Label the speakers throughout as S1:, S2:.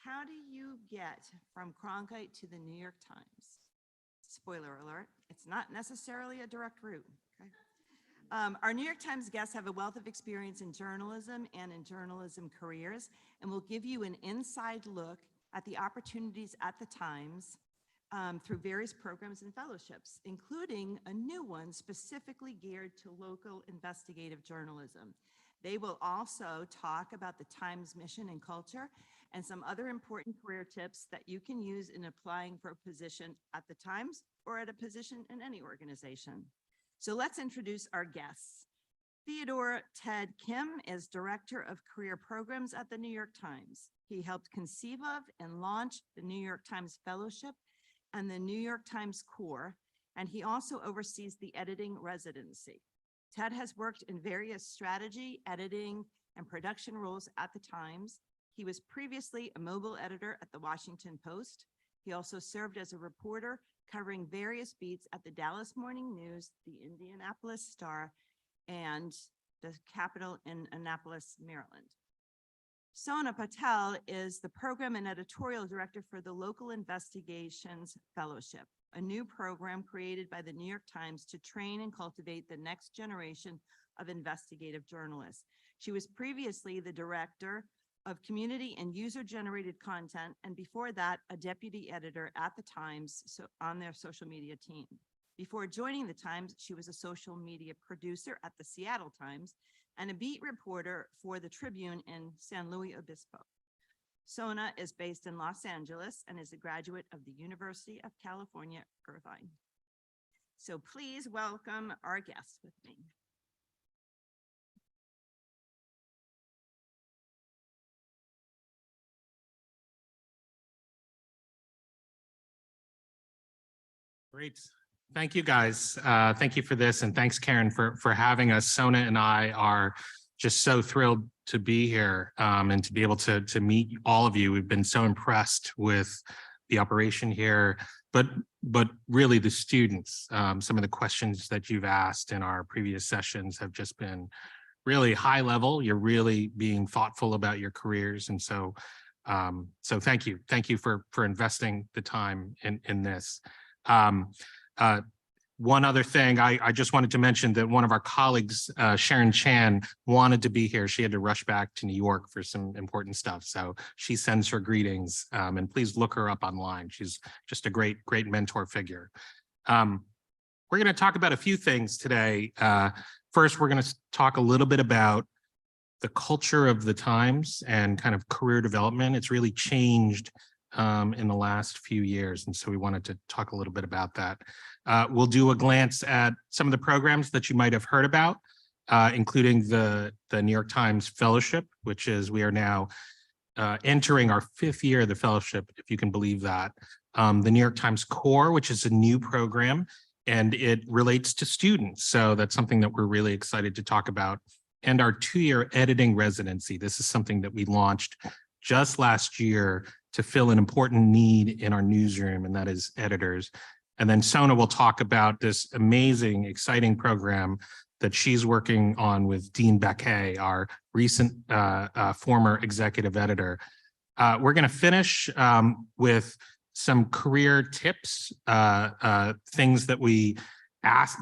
S1: how do you get from Cronkite to the New York Times? Spoiler alert, it's not necessarily a direct route. Okay? Our New York Times guests have a wealth of experience in journalism and in journalism careers, and will give you an inside look at the opportunities at the Times through various programs and fellowships, including a new one specifically geared to local investigative journalism. They will also talk about the Times mission and culture and some other important career tips that you can use in applying for a position at the Times or at a position in any organization. So let's introduce our guests. Theodore Ted Kim is Director of Career Programs at the New York Times. He helped conceive of and launch the New York Times Fellowship and the New York Times Core, and he also oversees the editing residency. Ted has worked in various strategy, editing, and production roles at the Times. He was previously a mobile editor at the Washington Post. He also served as a reporter covering various beats at the Dallas Morning News, the Indianapolis Star, and the Capitol in Annapolis, Maryland. Sona Patel is the program and editorial director for the Local Investigations Fellowship, a new program created by the New York Times to train and cultivate the next generation of investigative journalists. She was previously the director of community and user-generated content, and before that, a deputy editor at the Times on their social media team. Before joining the Times, she was a social media producer at the Seattle Times and a beat reporter for the Tribune in San Luis Obispo. Sona is based in Los Angeles and is a graduate of the University of California, Irvine. So please welcome our guests with me.
S2: Great. Thank you, guys. Thank you for this, and thanks, Karen, for having us. Sona and I are just so thrilled to be here and to be able to meet all of you. We've been so impressed with the operation here, but really the students. Some of the questions that you've asked in our previous sessions have just been really high level. You're really being thoughtful about your careers, and so thank you. Thank you for investing the time in this. One other thing, I just wanted to mention that one of our colleagues, Sharon Chan, wanted to be here. She had to rush back to New York for some important stuff. So she sends her greetings, and please look her up online. She's just a great mentor figure. We're going to talk about a few things today. First, we're going to talk a little bit about the culture of the Times and kind of career development. It's really changed in the last few years, and so we wanted to talk a little bit about that. We'll do a glance at some of the programs that you might have heard about, including the New York Times Fellowship, which is, we are now entering our 5th year of the fellowship, if you can believe that. The New York Times Core, which is a new program, and it relates to students, so that's something that we're really excited to talk about. And our 2-year editing residency. This is something that we launched just last year to fill an important need in our newsroom, and that is editors. And then Sona will talk about this amazing, exciting program that she's working on with Dean Baquet, our recent former executive editor. We're going to finish with some career tips, things that we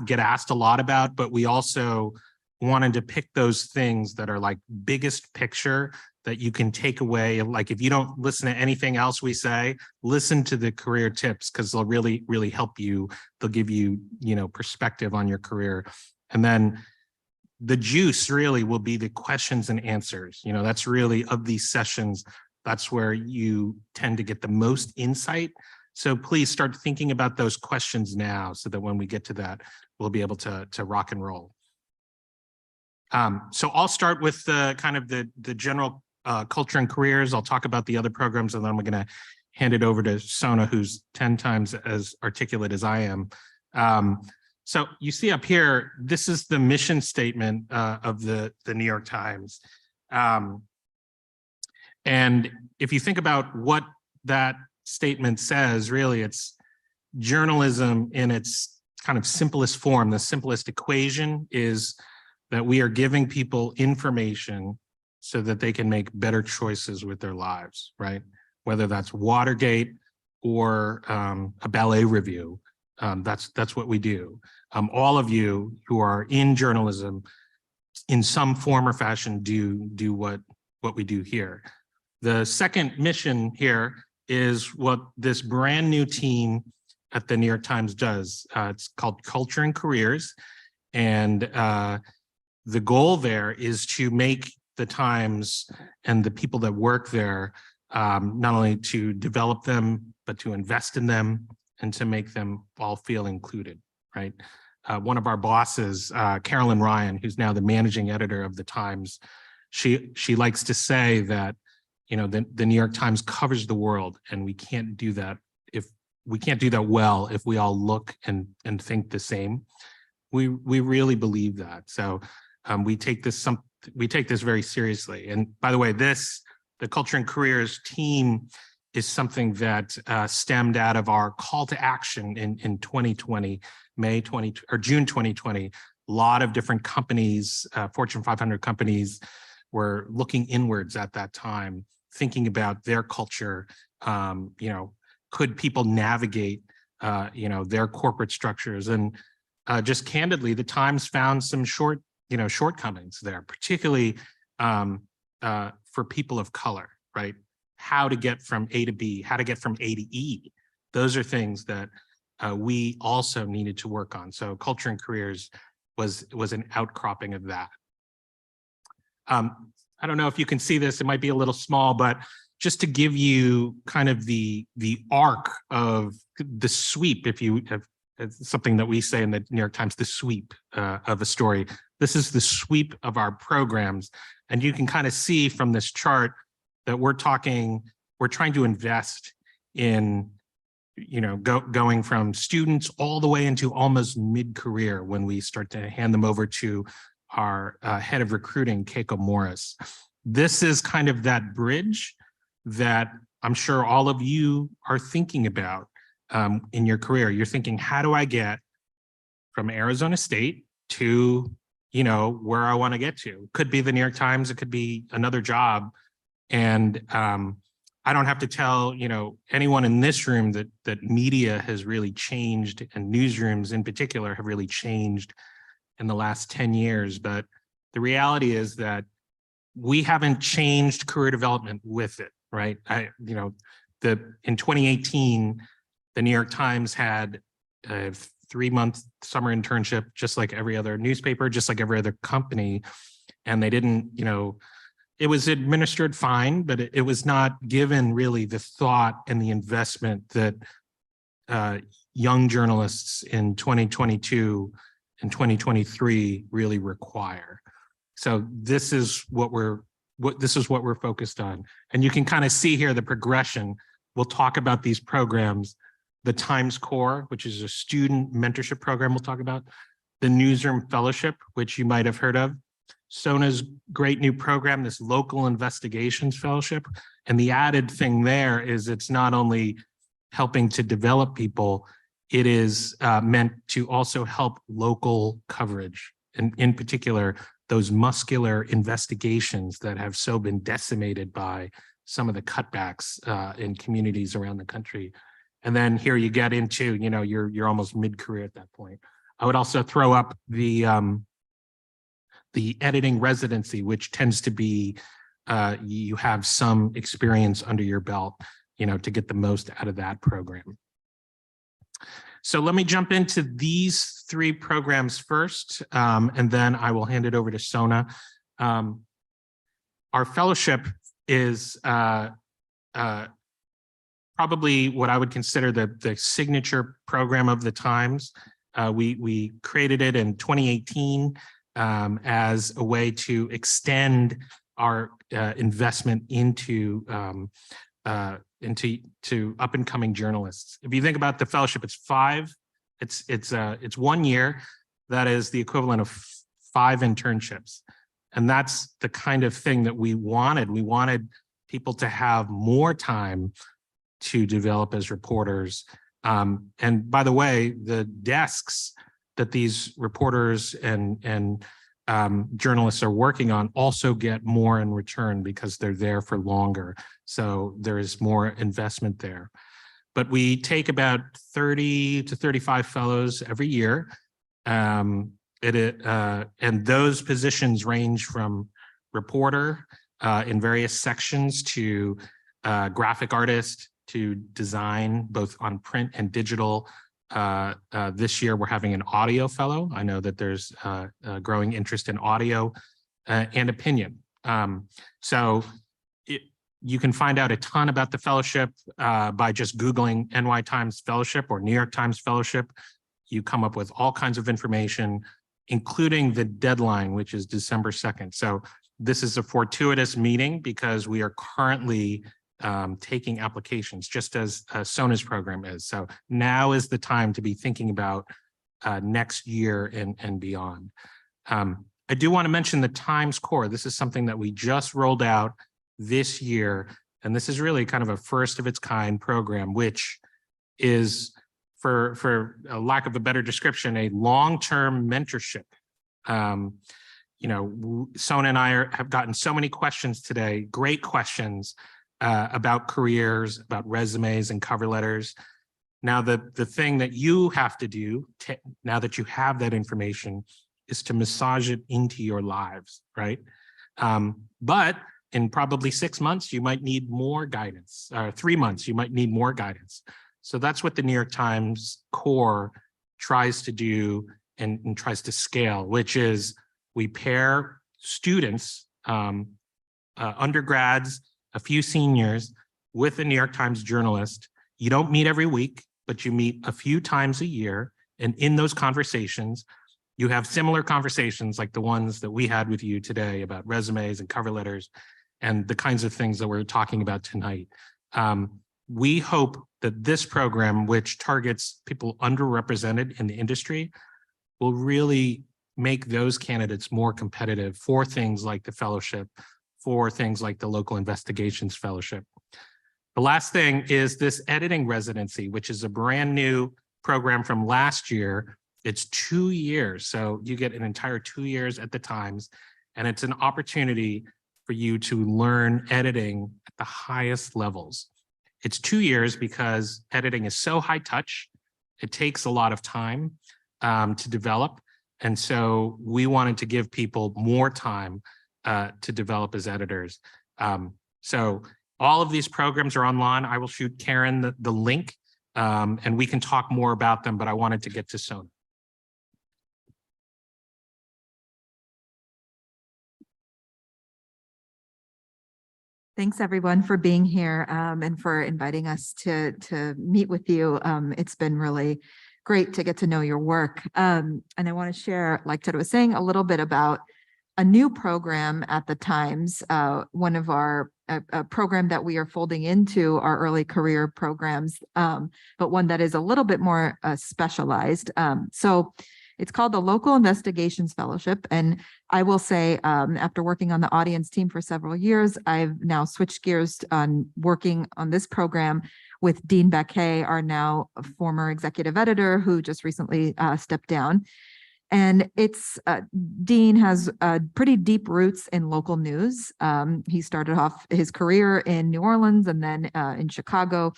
S2: get asked a lot about, but we also wanted to pick those things that are like biggest picture that you can take away. Like, if you don't listen to anything else we say, listen to the career tips, because they'll really help you. They'll give you, perspective on your career. And then the juice really will be the questions and answers. That's really, of these sessions, that's where you tend to get the most insight. So please start thinking about those questions now, so that when we get to that, we'll be able to rock and roll. So I'll start with the general culture and careers. I'll talk about the other programs, and then we're going to hand it over to Sona, who's 10 times as articulate as I am. So you see up here, this is the mission statement of the New York Times. And if you think about what that statement says, really, it's journalism in its kind of simplest form. The simplest equation is that we are giving people information so that they can make better choices with their lives, right? whether that's Watergate or a ballet review. That's what we do. All of you who are in journalism in some form or fashion do what we do here. The second mission here is what this brand new team at the New York Times does. It's called Culture and Careers. And the goal there is to make the Times and the people that work there, not only to develop them, but to invest in them and to make them all feel included, right? One of our bosses, Carolyn Ryan, who's now the managing editor of the Times, she likes to say that, you know, the New York Times covers the world, and we can't do that well if we all look and think the same. We really believe that. So we take this very seriously. And by the way, the Culture and Careers team is something that stemmed out of our call to action in 2020, June 2020. A lot of different companies, Fortune 500 companies, were looking inwards at that time, thinking about their culture. You know, could people navigate, you know, their corporate structures? And just candidly, the Times found some shortcomings there, particularly for people of color, right? How to get from A to B, how to get from A to E. Those are things that we also needed to work on. So Culture and Careers was an outcropping of that. I don't know if you can see this, it might be a little small, but just to give you kind of the arc of the sweep, if you have something that we say in the New York Times, the sweep of a story. This is the sweep of our programs. And you can kind of see from this chart that we're trying to invest in, you know, going from students all the way into almost mid-career when we start to hand them over to our head of recruiting, Keiko Morris. This is kind of that bridge that I'm sure all of you are thinking about in your career. You're thinking, how do I get from Arizona State to, you know, where I want to get to? Could be the New York Times, it could be another job. And I don't have to tell, you know, anyone in this room that media has really changed, and newsrooms in particular have really changed in the last 10 years. But the reality is that we haven't changed career development with it, right? In 2018, the New York Times had a 3-month summer internship, just like every other newspaper, just like every other company. And they didn't, you know, it was administered fine, but it was not given really the thought and the investment that young journalists in 2022 and 2023 really require. So this is what we're focused on. And you can kind of see here the progression. We'll talk about these programs. The Times Core, which is a student mentorship program we'll talk about. The Newsroom Fellowship, which you might have heard of. Sona's great new program, this Local Investigations Fellowship. And the added thing there is it's not only helping to develop people, it is meant to also help local coverage. And in particular, those muscular investigations that have so been decimated by some of the cutbacks in communities around the country. And then here you get into, you know, you're almost mid-career at that point. I would also throw up the editing residency, which tends to be you have some experience under your belt, you know, to get the most out of that program. So let me jump into these 3 programs first, and then I will hand it over to Sona. Our fellowship is probably what I would consider the signature program of the Times. We created it in 2018 as a way to extend our investment into up and coming journalists. If you think about the fellowship, it's 1 year. That is the equivalent of 5 internships. And that's the kind of thing that we wanted. We wanted people to have more time to develop as reporters. And by the way, the desks that these reporters and journalists are working on also get more in return because they're there for longer. So there is more investment there. But we take about 30 to 35 fellows every year. And those positions range from reporter in various sections to graphic artist to design, both on print and digital. This year, we're having an audio fellow. I know that there's a growing interest in audio and opinion. You can find out a ton about the fellowship by just Googling NY Times Fellowship or New York Times Fellowship. You come up with all kinds of information, including the deadline, which is December 2nd. So this is a fortuitous meeting because we are currently taking applications, just as Sona's program is. So now is the time to be thinking about next year and beyond. I do want to mention the Times Core. This is something that we just rolled out this year, and this is really kind of a first of its kind program, which is, for a lack of a better description, a long-term mentorship. Sona and I have gotten so many questions today, great questions about careers, about resumes and cover letters. Now, the thing that you have to do, now that you have that information, is to massage it into your lives, right? But in probably 6 months, you might need more guidance. 3 months, you might need more guidance. So that's what the New York Times Core tries to do and tries to scale, which is we pair students, undergrads, a few seniors, with a New York Times journalist. You don't meet every week, but you meet a few times a year. And in those conversations, you have similar conversations like the ones that we had with you today about resumes and cover letters and the kinds of things that we're talking about tonight. We hope that this program, which targets people underrepresented in the industry, will really make those candidates more competitive for things like the fellowship, for things like the local investigations fellowship. The last thing is this editing residency, which is a brand new program from last year. It's 2 years, so you get an entire 2 years at the Times, and it's an opportunity for you to learn editing at the highest levels. It's 2 years because editing is so high touch. It takes a lot of time to develop. And so we wanted to give people more time to develop as editors. So all of these programs are online. I will shoot Karen the link and we can talk more about them, but I wanted to get to Sona.
S3: Thanks everyone for being here and for inviting us to meet with you. It's been really great to get to know your work. And I want to share, like Ted was saying, a little bit about a new program at the Times, one of our a program that we are folding into our early career programs, but one that is a little bit more specialized. So it's called the Local Investigations Fellowship. And I will say, after working on the audience team for several years, I've now switched gears on working on this program with Dean Baquet, our now former executive editor, who just recently stepped down. And it's Dean has pretty deep roots in local news. He started off his career in New Orleans and then in Chicago.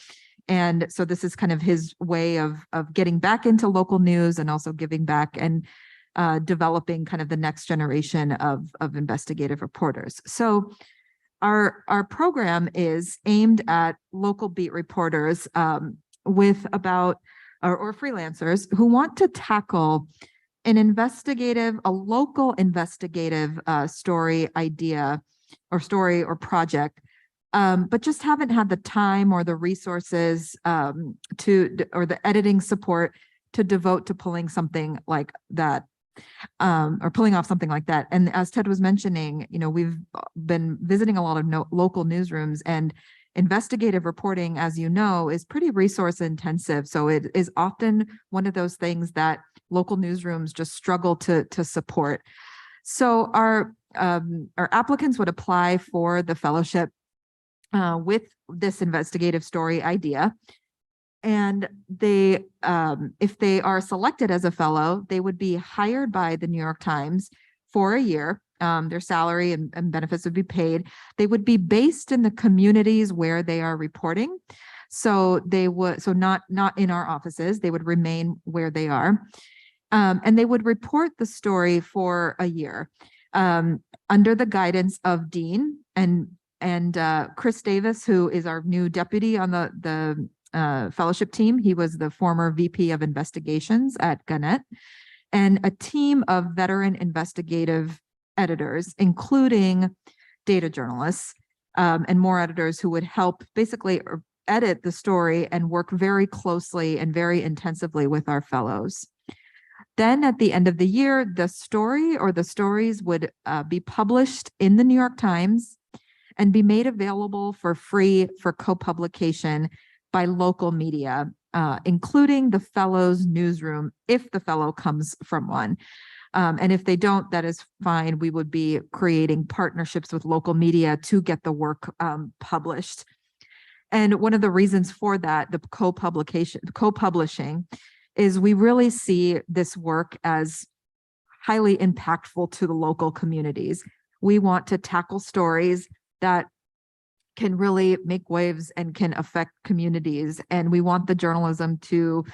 S3: And so this is kind of his way of getting back into local news and also giving back and developing kind of the next generation of investigative reporters. So our program is aimed at local beat reporters with about or freelancers who want to tackle a local investigative story idea or story or project, but just haven't had the time or the resources or the editing support to devote to pulling something like that, or pulling off something like that. And as Ted was mentioning, we've been visiting a lot of local newsrooms, and investigative reporting, as you know, is pretty resource intensive. So it is often one of those things that local newsrooms just struggle to support. So our applicants would apply for the fellowship with this investigative story idea. And they, if they are selected as a fellow, they would be hired by the New York Times for a year. Their salary and benefits would be paid. They would be based in the communities where they are reporting. So not in our offices, they would remain where they are. And they would report the story for a year under the guidance of Dean and Chris Davis, who is our new deputy on the fellowship team. He was the former VP of investigations at Gannett, and a team of veteran investigative editors, including data journalists and more editors who would help basically edit the story and work very closely and very intensively with our fellows. Then at the end of the year, the story or the stories would be published in the New York Times and be made available for free for co-publication by local media, including the fellow's newsroom, if the fellow comes from one. And if they don't, that is fine. We would be creating partnerships with local media to get the work published. And one of the reasons for that, the co-publishing, is we really see this work as highly impactful to the local communities. We want to tackle stories that can really make waves and can affect communities. And we want the journalism to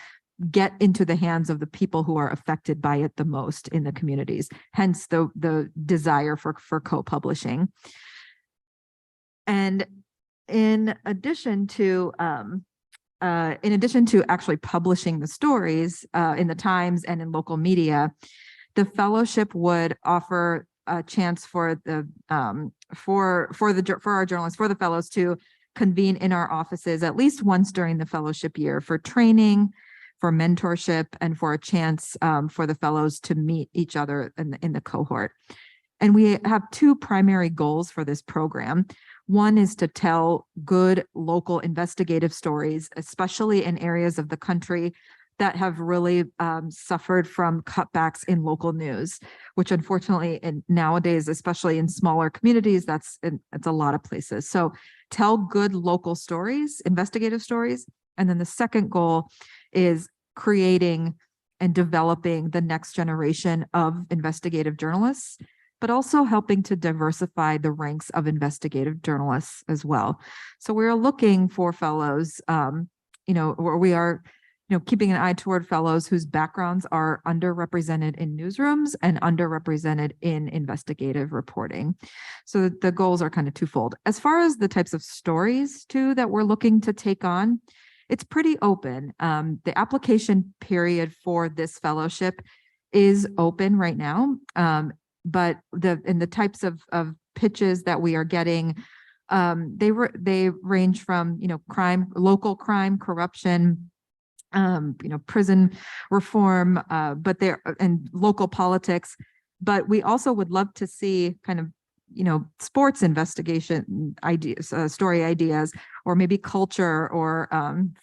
S3: get into the hands of the people who are affected by it the most in the communities, hence the desire for co-publishing. And in addition to actually publishing the stories in the Times and in local media, the fellowship would offer a chance for our journalists, for the fellows to convene in our offices at least once during the fellowship year for training, for mentorship, and for a chance for the fellows to meet each other in the cohort. And we have two primary goals for this program. One is to tell good local investigative stories, especially in areas of the country that have really suffered from cutbacks in local news, which unfortunately nowadays, especially in smaller communities, it's a lot of places. So tell good local stories, investigative stories. And then the second goal is creating and developing the next generation of investigative journalists, but also helping to diversify the ranks of investigative journalists as well. So we're looking for fellows, where we are, keeping an eye toward fellows whose backgrounds are underrepresented in newsrooms and underrepresented in investigative reporting. So the goals are kind of twofold. As far as the types of stories too that we're looking to take on, it's pretty open. The application period for this fellowship is open right now. But the types of pitches that we are getting, they range from crime, local crime, corruption, prison reform, and local politics. But we also would love to see kind of sports investigation ideas, story ideas, or maybe culture or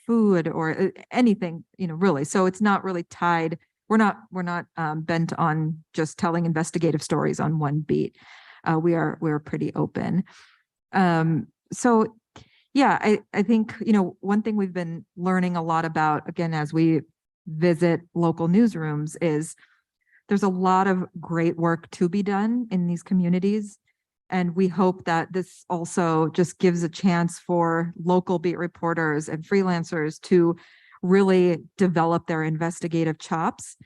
S3: food or anything, really. So it's not really tied. We're not bent on just telling investigative stories on one beat. We're pretty open. So yeah, I think, one thing we've been learning a lot about, again, as we visit local newsrooms, is there's a lot of great work to be done in these communities. And we hope that this also just gives a chance for local beat reporters and freelancers to really develop their investigative chops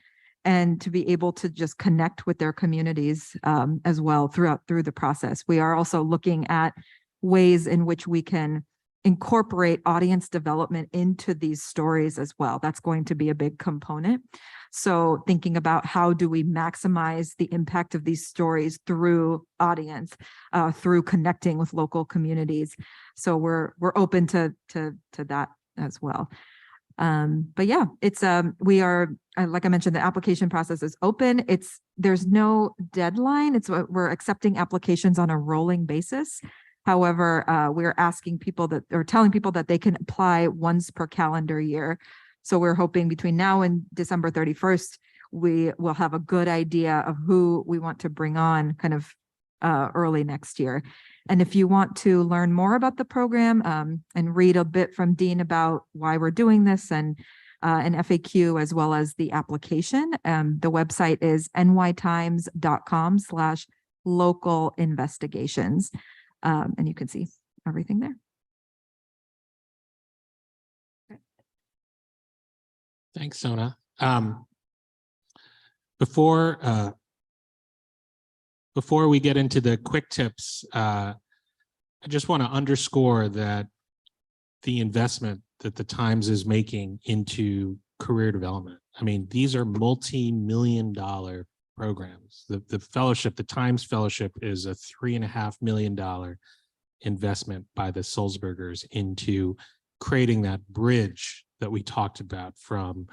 S3: and to be able to just connect with their communities as well through the process. We are also looking at ways in which we can incorporate audience development into these stories as well. That's going to be a big component. So thinking about how do we maximize the impact of these stories through audience, through connecting with local communities. So we're open to that as well. But yeah, it's we are, like I mentioned, the application process is open. There's no deadline. We're accepting applications on a rolling basis. However, we're asking people telling people that they can apply once per calendar year. So we're hoping between now and December 31st, we will have a good idea of who we want to bring on kind of early next year. And if you want to learn more about the program and read a bit from Dean about why we're doing this and an FAQ as well as the application. The website is nytimes.com/local investigations. And you can see everything there.
S2: Thanks, Sona. Before we get into the quick tips, I just want to underscore that the investment that the Times is making into career development. I mean, these are multi-million-dollar programs. The fellowship, the Times Fellowship, is a $3.5 million investment by the Sulzbergers into creating that bridge that we talked about from,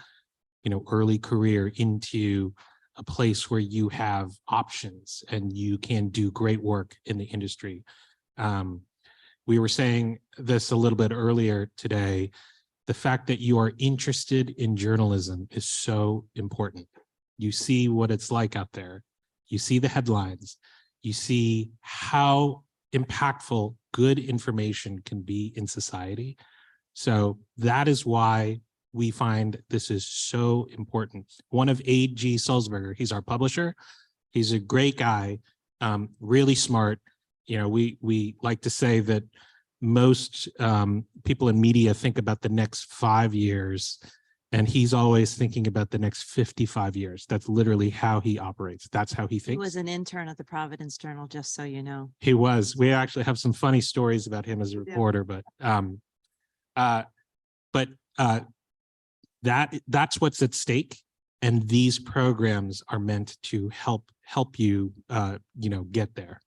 S2: early career into a place where you have options and you can do great work in the industry. We were saying this a little bit earlier today. The fact that you are interested in journalism is so important. You see what it's like out there. You see the headlines. You see how impactful good information can be in society. So that is why we find this is so important. One of A.G. Sulzberger, he's our publisher. He's a great guy, really smart. We like to say that most people in media think about the next 5 years, and he's always thinking about the next 55 years. That's literally how he operates. That's how he thinks.
S1: He was an intern at the Providence Journal, just so you know.
S2: He was. We actually have some funny stories about him as a reporter, but that's what's at stake. And these programs are meant to help you, get there.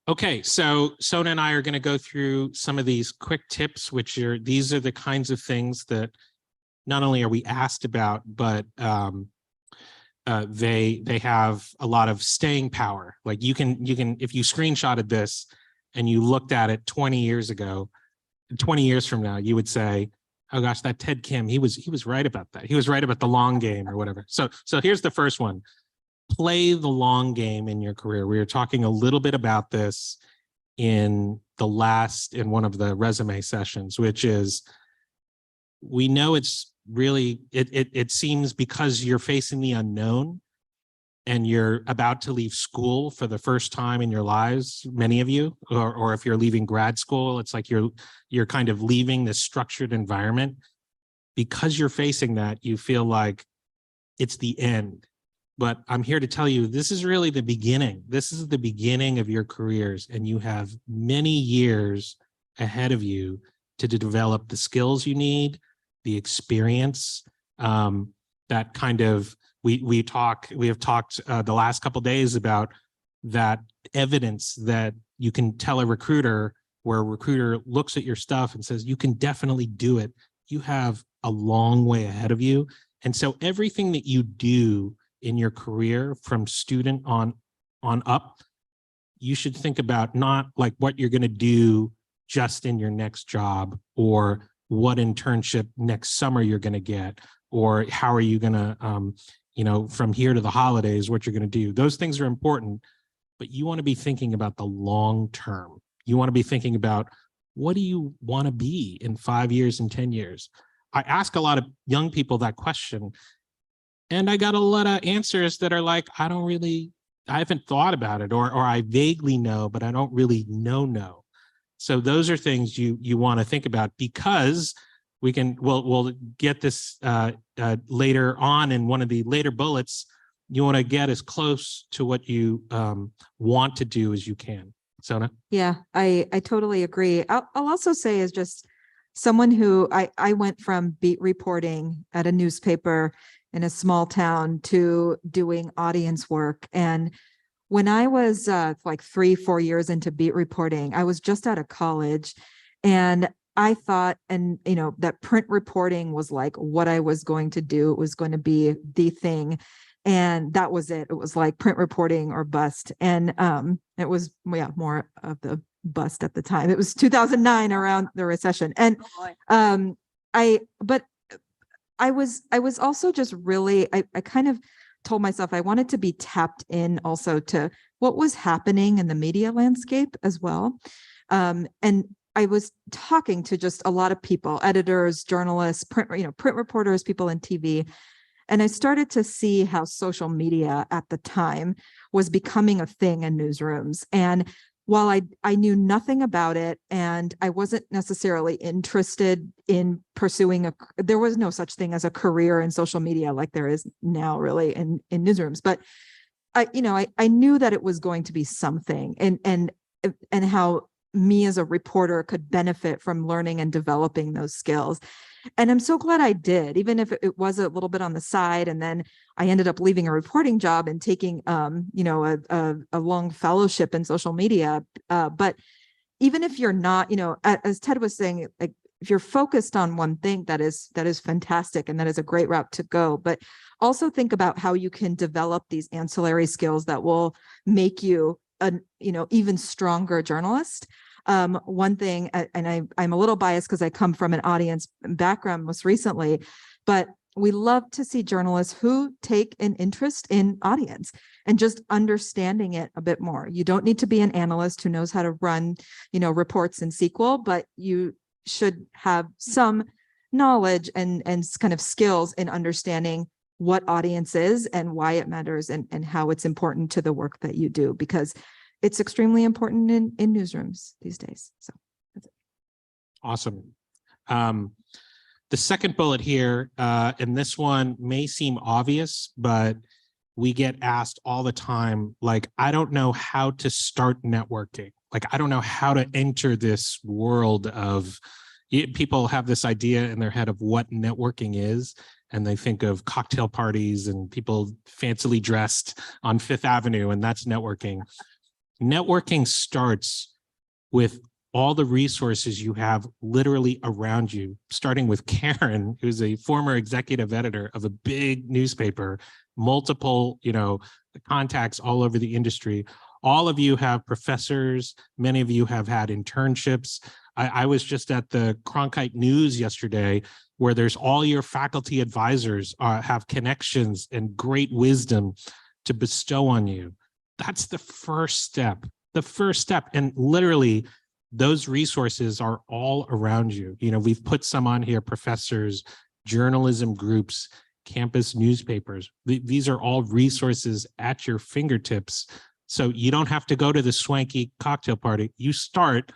S2: Okay, so Sona and I are going to go through some of these quick tips, these are the kinds of things that not only are we asked about, but they have a lot of staying power. Like you can, if you screenshotted this and you looked at it 20 years ago, 20 years from now, you would say, oh gosh, that Ted Kim, he was right about that. He was right about the long game or whatever. So here's the first one. Play the long game in your career. We were talking a little bit about this in one of the resume sessions, which is, we know it's really, it seems because you're facing the unknown and you're about to leave school for the first time in your lives, many of you, or if you're leaving grad school, it's like you're kind of leaving this structured environment. Because you're facing that, you feel like it's the end. But I'm here to tell you, this is really the beginning. This is the beginning of your careers, and you have many years ahead of you to develop the skills you need, the experience, that kind of, we have talked the last couple of days about that evidence that you can tell a recruiter, where a recruiter looks at your stuff and says, you can definitely do it. You have a long way ahead of you. And so everything that you do in your career from student on up, you should think about not like what you're going to do just in your next job, or what internship next summer you're going to get, or how are you going to, from here to the holidays, what you're going to do. Those things are important, but you want to be thinking about the long term. You want to be thinking about, what do you want to be in 5 years and 10 years? I ask a lot of young people that question, and I got a lot of answers that are like, I haven't thought about it, or I vaguely know, but I don't really know. So those are things you want to think about, because we'll get this later on in one of the later bullets. You want to get as close to what you want to do as you can. Sona?
S3: Yeah, I totally agree. I'll also say, as just someone who I went from beat reporting at a newspaper in a small town to doing audience work. And when I was like 3-4 years into beat reporting, I was just out of college, and I thought, that print reporting was like what I was going to do. It was going to be the thing. And that was it. It was like print reporting or bust. And it was, more of the bust at the time. It was 2009, around the recession. And I was also just really, I kind of told myself I wanted to be tapped in also to what was happening in the media landscape as well. And I was talking to just a lot of people, editors, journalists, print reporters, people in TV. And I started to see how social media at the time was becoming a thing in newsrooms. And while I knew nothing about it and I wasn't necessarily interested in pursuing there was no such thing as a career in social media like there is now really in newsrooms. But I knew that it was going to be something and how me as a reporter could benefit from learning and developing those skills. And I'm so glad I did, even if it was a little bit on the side. And then I ended up leaving a reporting job and taking, a long fellowship in social media. But even if you're not, as Ted was saying, like if you're focused on one thing, that is fantastic. And that is a great route to go. But also think about how you can develop these ancillary skills that will make you an even stronger journalist. One thing, and I'm a little biased because I come from an audience background most recently, but we love to see journalists who take an interest in audience and just understanding it a bit more. You don't need to be an analyst who knows how to run, reports in SQL, but you should have some knowledge and kind of skills in understanding what audience is and why it matters and how it's important to the work that you do, because it's extremely important in newsrooms these days. So that's it.
S2: Awesome. The second bullet here, and this one may seem obvious, but we get asked all the time, like, I don't know how to start networking. Like, I don't know how to enter this world of, people have this idea in their head of what networking is. And they think of cocktail parties and people fancily dressed on Fifth Avenue, and that's networking. Networking starts with all the resources you have literally around you, starting with Karen, who's a former executive editor of a big newspaper, multiple, contacts all over the industry. All of you have professors. Many of you have had internships. I was just at the Cronkite News yesterday, where there's all your faculty advisors have connections and great wisdom to bestow on you. That's the first step. And literally, those resources are all around you. We've put some on here: professors, journalism groups, campus newspapers. These are all resources at your fingertips. So you don't have to go to the swanky cocktail party. You start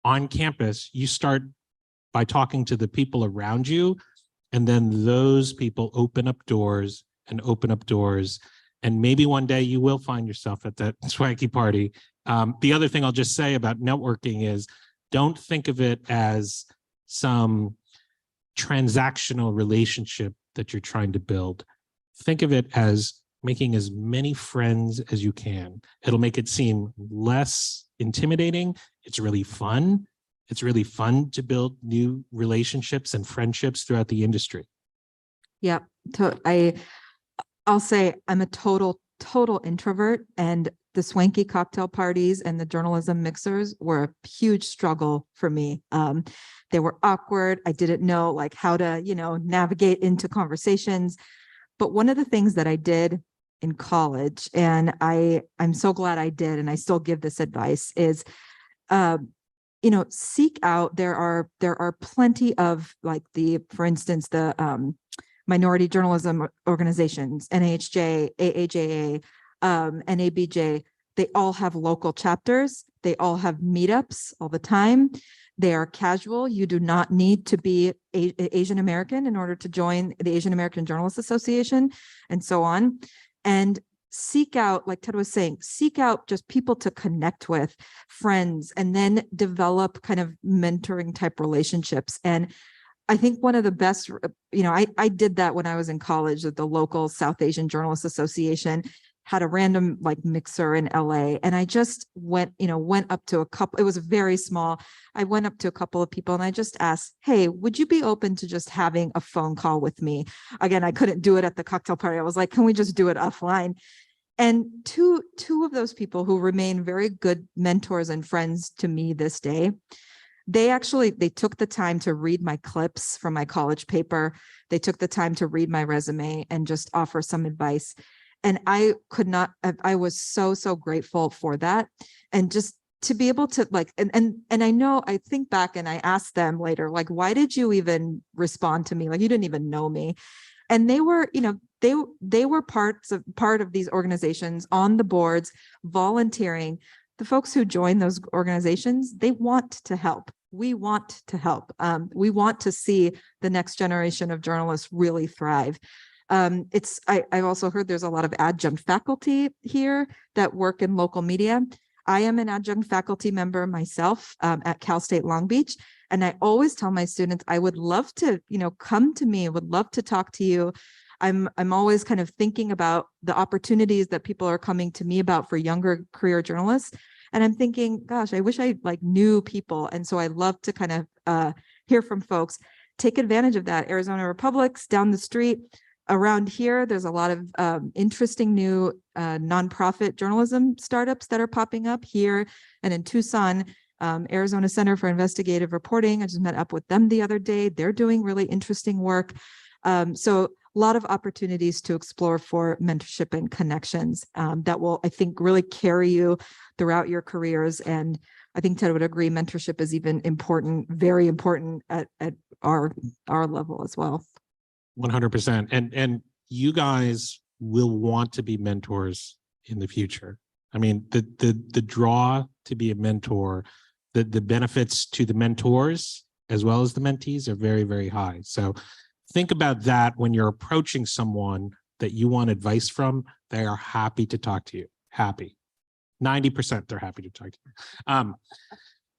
S2: on campus. You start by talking to the people around you, and then those people open up doors and open up doors. And maybe one day you will find yourself at that swanky party. The other thing I'll just say about networking is, don't think of it as some transactional relationship that you're trying to build. Think of it as making as many friends as you can. It'll make it seem less intimidating. It's really fun. It's really fun to build new relationships and friendships throughout the industry.
S3: Yeah, I'll say I'm a total introvert, and the swanky cocktail parties and the journalism mixers were a huge struggle for me. They were awkward. I didn't know how to, navigate into conversations. But one of the things that I did in college, and I'm so glad I did, and I still give this advice, is seek out. There are plenty of for instance, the minority journalism organizations, NAHJ, AAJA, NABJ. They all have local chapters. They all have meetups all the time. They are casual. You do not need to be Asian American in order to join the Asian American Journalists Association, and so on. And seek out, like Ted was saying, seek out just people to connect with, friends, and then develop kind of mentoring type relationships. And I think one of the best, I did that when I was in college at the local South Asian Journalists Association, had a random mixer in LA. And I just went up to a couple, it was very small. I went up to a couple of people and I just asked, hey, would you be open to just having a phone call with me? Again, I couldn't do it at the cocktail party. I was like, can we just do it offline? And two of those people who remain very good mentors and friends to me this day, they took the time to read my clips from my college paper. They took the time to read my resume and just offer some advice. And I was so grateful for that. And just to be able to like, and I know, I think back and I asked them later, like, why did you even respond to me? Like, you didn't even know me. And they were, you know, they were part of these organizations, on the boards, volunteering. The folks who join those organizations, they want to help. We want to help. We want to see the next generation of journalists really thrive. I've also heard there's a lot of adjunct faculty here that work in local media. I am an adjunct faculty member myself at Cal State Long Beach. And I always tell my students, I would love to, you know, come to me, would love to talk to you. I'm always kind of thinking about the opportunities that people are coming to me about for younger career journalists. And I'm thinking, gosh, I wish I like knew people. And so I love to kind of hear from folks, take advantage of that. Arizona Republic's down the street. Around here, there's a lot of interesting new nonprofit journalism startups that are popping up here and in Tucson. Arizona Center for Investigative Reporting, I just met up with them the other day. They're doing really interesting work. So a lot of opportunities to explore for mentorship and connections that will, I think, really carry you throughout your careers. And I think Ted would agree, mentorship is even important, very important at our level as well.
S2: 100%. And you guys will want to be mentors in the future. I mean, the draw to be a mentor, the benefits to the mentors as well as the mentees are very, very high. So think about that when you're approaching someone that you want advice from. They are happy to talk to you. Happy. 90% they're happy to talk to you.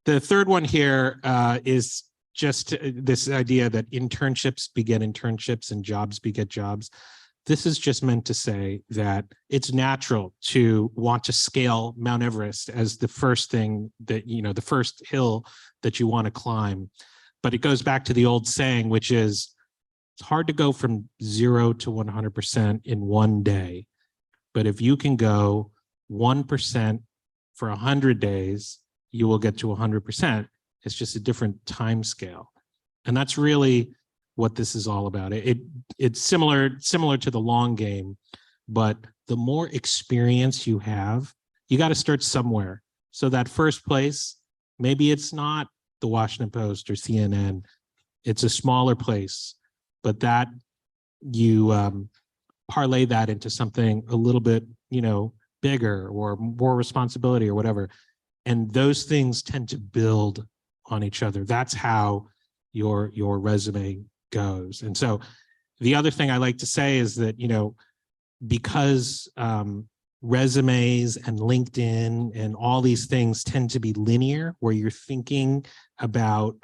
S2: The third one here is just this idea that internships beget internships and jobs beget jobs. This is just meant to say that it's natural to want to scale Mount Everest as the first thing that, you know, the first hill that you want to climb. But it goes back to the old saying, which is it's hard to go from 0 to 100% in one day. But if you can go 1% for 100 days, you will get to 100%. It's just a different time scale. And that's really what this is all about. It's similar to the long game, but the more experience you have, you got to start somewhere. So that first place, maybe it's not the Washington Post or CNN, it's a smaller place, but that you parlay that into something a little bit, you know, bigger or more responsibility or whatever. And those things tend to build on each other. That's how your resume goes. And so the other thing I like to say is that, you know, because resumes and LinkedIn and all these things tend to be linear, where you're thinking about,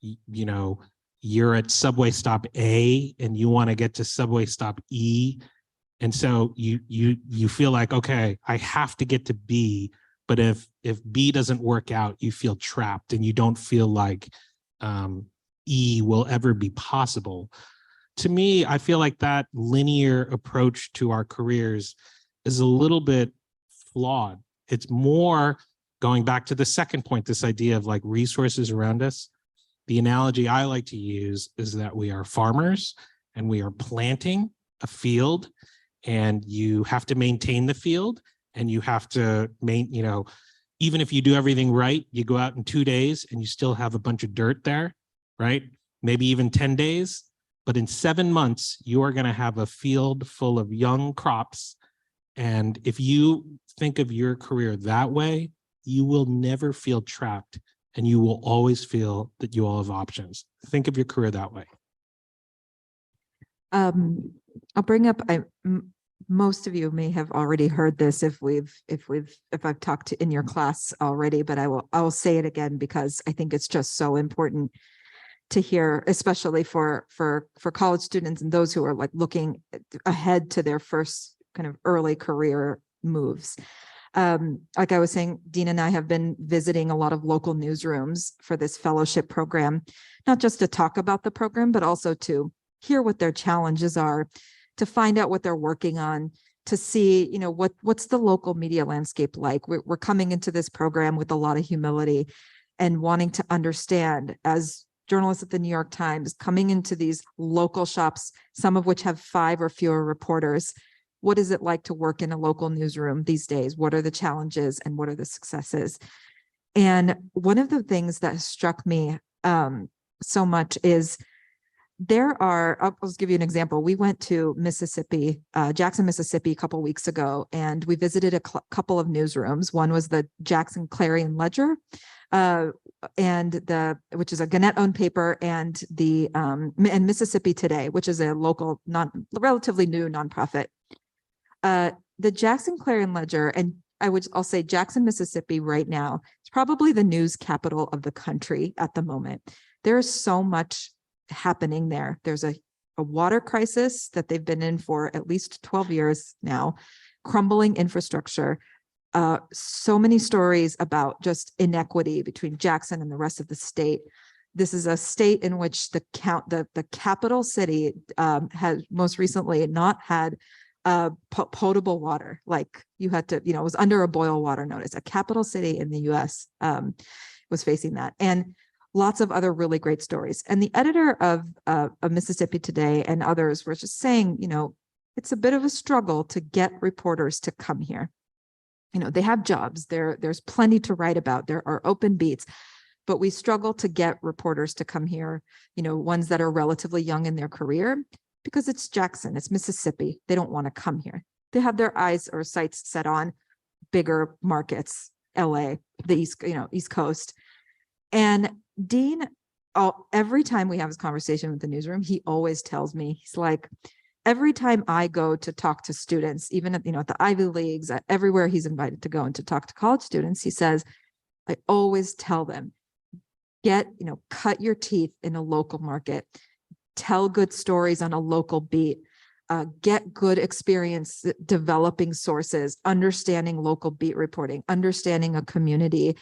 S2: you know, you're at subway stop A and you want to get to subway stop E. And so you feel like, okay, I have to get to B. But if B doesn't work out, you feel trapped and you don't feel like E will ever be possible. To me, I feel like that linear approach to our careers is a little bit flawed. It's more going back to the second point, this idea of like resources around us. The analogy I like to use is that we are farmers and we are planting a field, and you have to maintain the field. And you have to you know, even if you do everything right, you go out in 2 days and you still have a bunch of dirt there, right? Maybe even 10 days. But in 7 months, you are going to have a field full of young crops. And if you think of your career that way, you will never feel trapped and you will always feel that you all have options. Think of your career that way.
S3: I'll bring up, most of you may have already heard this if I've talked to in your class already, but I will say it again because I think it's just so important to hear, especially for college students and those who are like looking ahead to their first kind of early career moves. Like I was saying, Dean and I have been visiting a lot of local newsrooms for this fellowship program, not just to talk about the program, but also to hear what their challenges are, to find out what they're working on, to see, you know, what's the local media landscape like. We're coming into this program with a lot of humility and wanting to understand, as journalists at the New York Times, coming into these local shops, some of which have 5 or fewer reporters. What is it like to work in a local newsroom these days? What are the challenges and what are the successes? And one of the things that struck me so much is I'll just give you an example. We went to Mississippi, Jackson, Mississippi a couple of weeks ago, and we visited a couple of newsrooms. One was the Jackson Clarion Ledger, which is a Gannett-owned paper, and and Mississippi Today, which is a local, relatively new nonprofit. The Jackson Clarion Ledger, and I'll say Jackson, Mississippi right now, is probably the news capital of the country at the moment. There is so much happening there. There's a water crisis that they've been in for at least 12 years now, crumbling infrastructure, so many stories about just inequity between Jackson and the rest of the state. This is a state in which the capital city has most recently not had potable water. Like you had to, it was under a boil water notice. A capital city in the US was facing that. And lots of other really great stories. And the editor of Mississippi Today and others were just saying, it's a bit of a struggle to get reporters to come here. They have jobs. There's plenty to write about. There are open beats, but we struggle to get reporters to come here, ones that are relatively young in their career, because it's Jackson, it's Mississippi. They don't want to come here. They have their eyes or sights set on bigger markets, LA, the East Coast. And Dean, every time we have this conversation with the newsroom, he always tells me, he's like, every time I go to talk to students, even at, at the Ivy Leagues, everywhere he's invited to go and to talk to college students, he says, I always tell them, cut your teeth in a local market, tell good stories on a local beat, get good experience developing sources, understanding local beat reporting, understanding a community,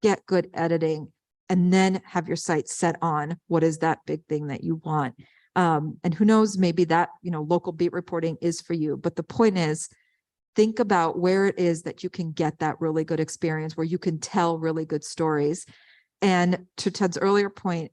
S3: get good editing, and then have your site set on what is that big thing that you want. And who knows, maybe that, local beat reporting is for you. But the point is, think about where it is that you can get that really good experience, where you can tell really good stories. And to Ted's earlier point,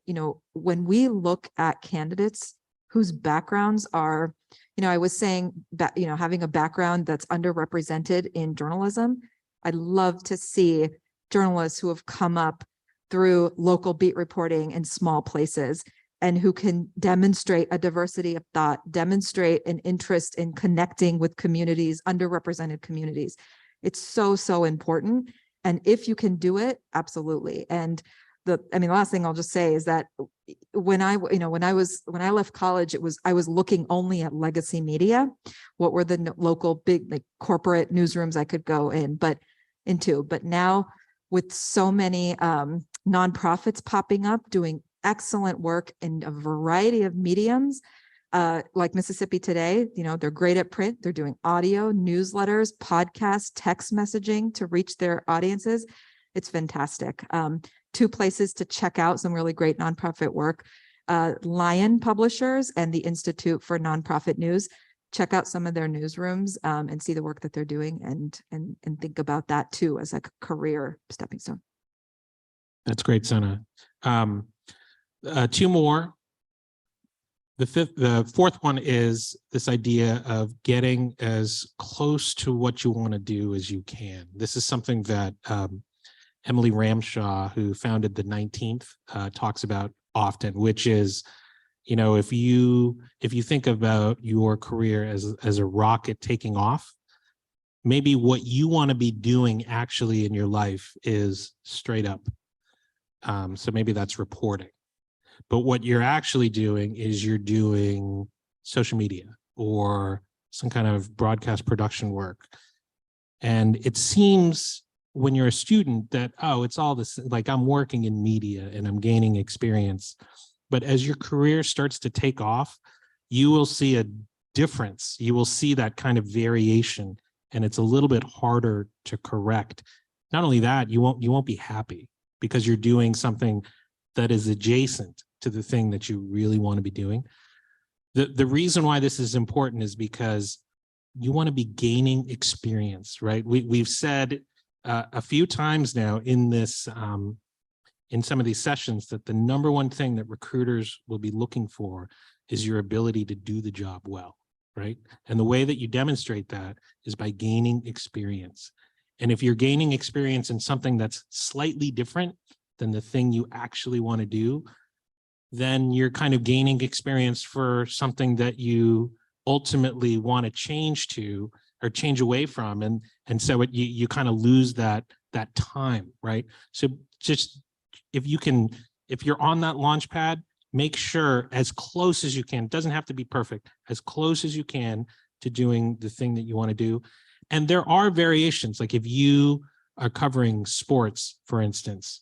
S3: when we look at candidates whose backgrounds are, I was saying that, having a background that's underrepresented in journalism, I'd love to see journalists who have come up through local beat reporting in small places and who can demonstrate a diversity of thought, demonstrate an interest in connecting with communities, underrepresented communities. It's so, so important. And if you can do it, absolutely. And the last thing I'll just say is that when I left college, I was looking only at legacy media. What were the local big corporate newsrooms I could go into? But now with so many nonprofits popping up, doing excellent work in a variety of mediums, like Mississippi Today, they're great at print. They're doing audio, newsletters, podcasts, text messaging to reach their audiences. It's fantastic. 2 places to check out some really great nonprofit work, Lion Publishers and the Institute for Nonprofit News. Check out some of their newsrooms and see the work that they're doing and think about that too as a career stepping stone.
S2: That's great, Sona. 2 more. The fourth one is this idea of getting as close to what you want to do as you can. This is something that Emily Ramshaw, who founded the 19th, talks about often, which is, if you think about your career as a rocket taking off, maybe what you want to be doing actually in your life is straight up. So maybe that's reporting. But what you're actually doing is you're doing social media or some kind of broadcast production work. And it seems when you're a student that, it's all this, like I'm working in media and I'm gaining experience. But as your career starts to take off, you will see a difference. You will see that kind of variation, and it's a little bit harder to correct. Not only that, you won't be happy because you're doing something that is adjacent to the thing that you really want to be doing. The reason why this is important is because you want to be gaining experience, right? We've said a few times now in this, in some of these sessions, that the number one thing that recruiters will be looking for is your ability to do the job well, right? And the way that you demonstrate that is by gaining experience. And if you're gaining experience in something that's slightly different than the thing you actually want to do, then you're kind of gaining experience for something that you ultimately want to change to or change away from. And so you kind of lose that time, right? So just if you're on that launch pad, make sure as close as you can, it doesn't have to be perfect, as close as you can to doing the thing that you want to do. And there are variations, like if you are covering sports, for instance,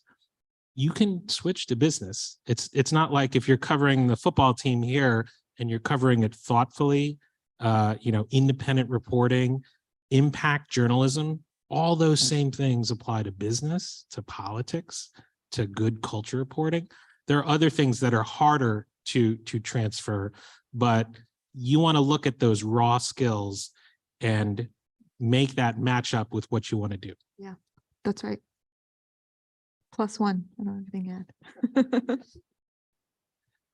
S2: you can switch to business. It's not like if you're covering the football team here and you're covering it thoughtfully, independent reporting, impact journalism, all those same things apply to business, to politics, to good culture reporting. There are other things that are harder to transfer, but you want to look at those raw skills and make that match up with what you want to do.
S3: Yeah, that's right. +1. I don't have anything to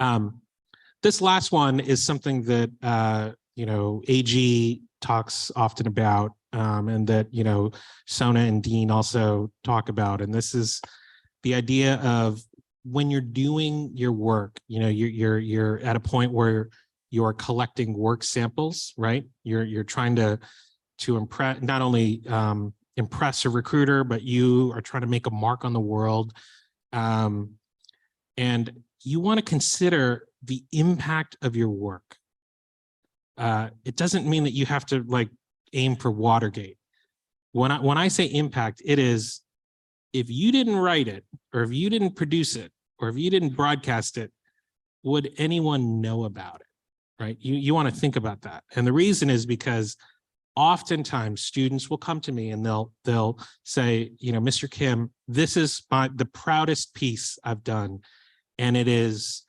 S3: add.
S2: This last one is something that, AG talks often about, and that, Sona and Dean also talk about. And this is the idea of when you're doing your work, you're at a point where you're collecting work samples, right? You're trying to impress, not only impress a recruiter, but you are trying to make a mark on the world. And you want to consider the impact of your work. It doesn't mean that you have to aim for Watergate. When I say impact, it is if you didn't write it, or if you didn't produce it, or if you didn't broadcast it, would anyone know about it, right? You want to think about that. And the reason is because oftentimes students will come to me and they'll say, Mr. Kim, this is the proudest piece I've done. And it is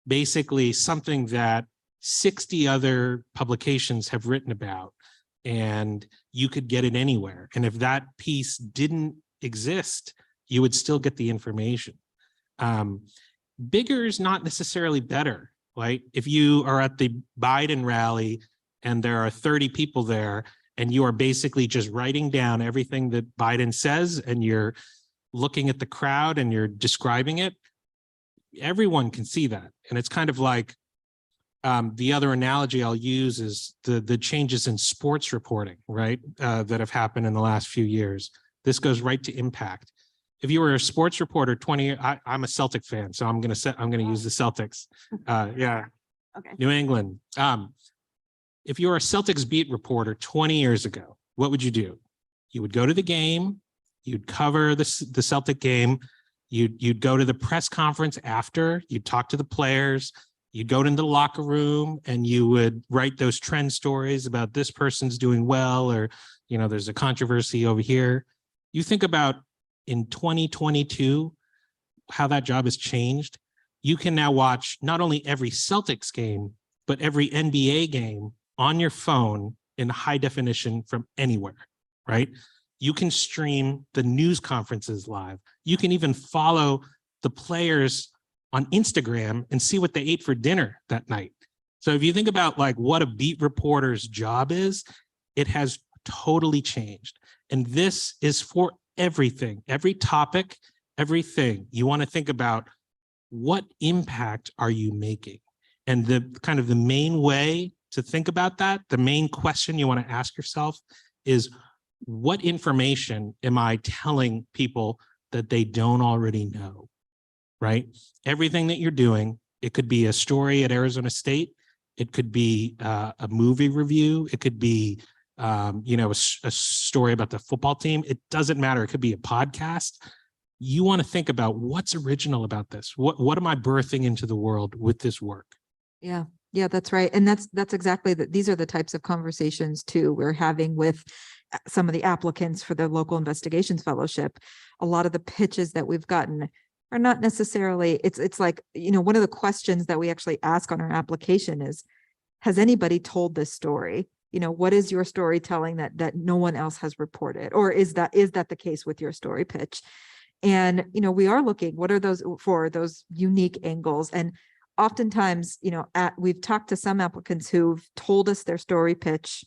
S2: basically something that 60 other publications have written about, and you could get it anywhere. And if that piece didn't exist, you would still get the information. Bigger is not necessarily better, right? If you are at the Biden rally and there are 30 people there, and you are basically just writing down everything that Biden says, and you're looking at the crowd and you're describing it, everyone can see that. And it's kind of like, the other analogy I'll use is the changes in sports reporting, right? That have happened in the last few years. This goes right to impact. If you were a sports reporter 20, I'm a Celtic fan, so I'm going to use the Celtics. Yeah.
S1: Okay.
S2: New England. If you were a Celtics beat reporter 20 years ago, what would you do? You would go to the game, you'd cover the Celtic game, you'd go to the press conference after, you'd talk to the players, you'd go into the locker room, and you would write those trend stories about this person's doing well, or, there's a controversy over here. You think about in 2022, how that job has changed. You can now watch not only every Celtics game, but every NBA game on your phone in high definition from anywhere, right? You can stream the news conferences live. You can even follow the players on Instagram and see what they ate for dinner that night. So if you think about what a beat reporter's job is, it has totally changed. And this is for everything, every topic, everything. You want to think about what impact are you making? And the main way to think about that, the main question you want to ask yourself is, what information am I telling people that they don't already know, right? Everything that you're doing, it could be a story at Arizona State, it could be a movie review, it could be a story about the football team. It doesn't matter. It could be a podcast. You want to think about what's original about this. What am I birthing into the world with this work?
S3: Yeah, that's right. And that's exactly these are the types of conversations too we're having with some of the applicants for the local investigations fellowship. A lot of the pitches that we've gotten are not necessarily, it's like, one of the questions that we actually ask on our application is, has anybody told this story? What is your storytelling that no one else has reported? Or is that the case with your story pitch? And, we are looking, what are those unique angles? And oftentimes, we've talked to some applicants who've told us their story pitch,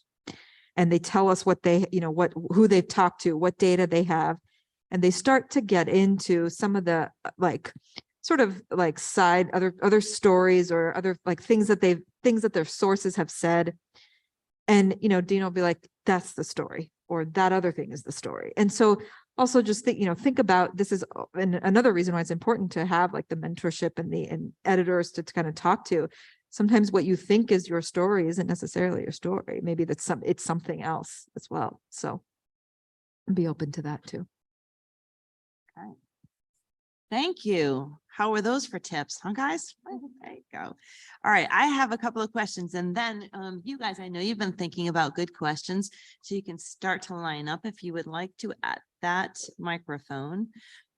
S3: and they tell us what they, who they've talked to, what data they have. And they start to get into some of the like sort of like side other stories or other like things that their sources have said. And, Dean will be like, that's the story, or that other thing is the story. And so also just think about this is another reason why it's important to have like the mentorship and editors to kind of talk to. Sometimes what you think is your story isn't necessarily your story. Maybe it's something else as well. So be open to that too.
S1: Okay. Thank you. How were those for tips, huh, guys? There you go. All right, I have a couple of questions, and then you guys, I know you've been thinking about good questions, so you can start to line up if you would like to at that microphone.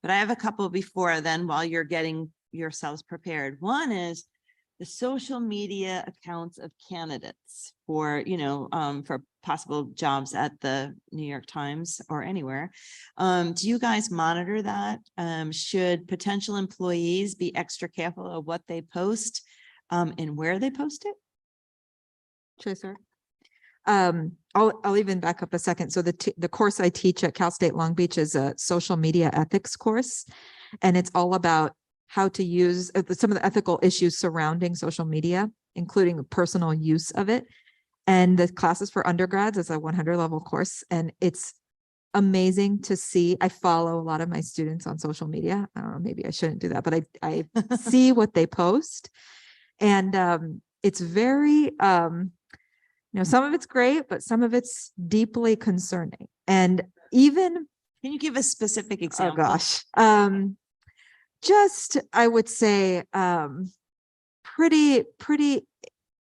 S1: But I have a couple before then while you're getting yourselves prepared. One is the social media accounts of candidates for, for possible jobs at the New York Times or anywhere. Do you guys monitor that? Should potential employees be extra careful of what they post and where they post it?
S3: Should I start? I'll even back up a second. So the course I teach at Cal State Long Beach is a social media ethics course, and it's all about how to use some of the ethical issues surrounding social media, including the personal use of it. And the classes for undergrads is a 100 level course. And it's amazing to see. I follow a lot of my students on social media. I don't know, maybe I shouldn't do that, but I see what they post. And it's very, some of it's great, but some of it's deeply concerning. And even,
S1: can you give a specific example?
S3: Oh gosh. Just, I would say, pretty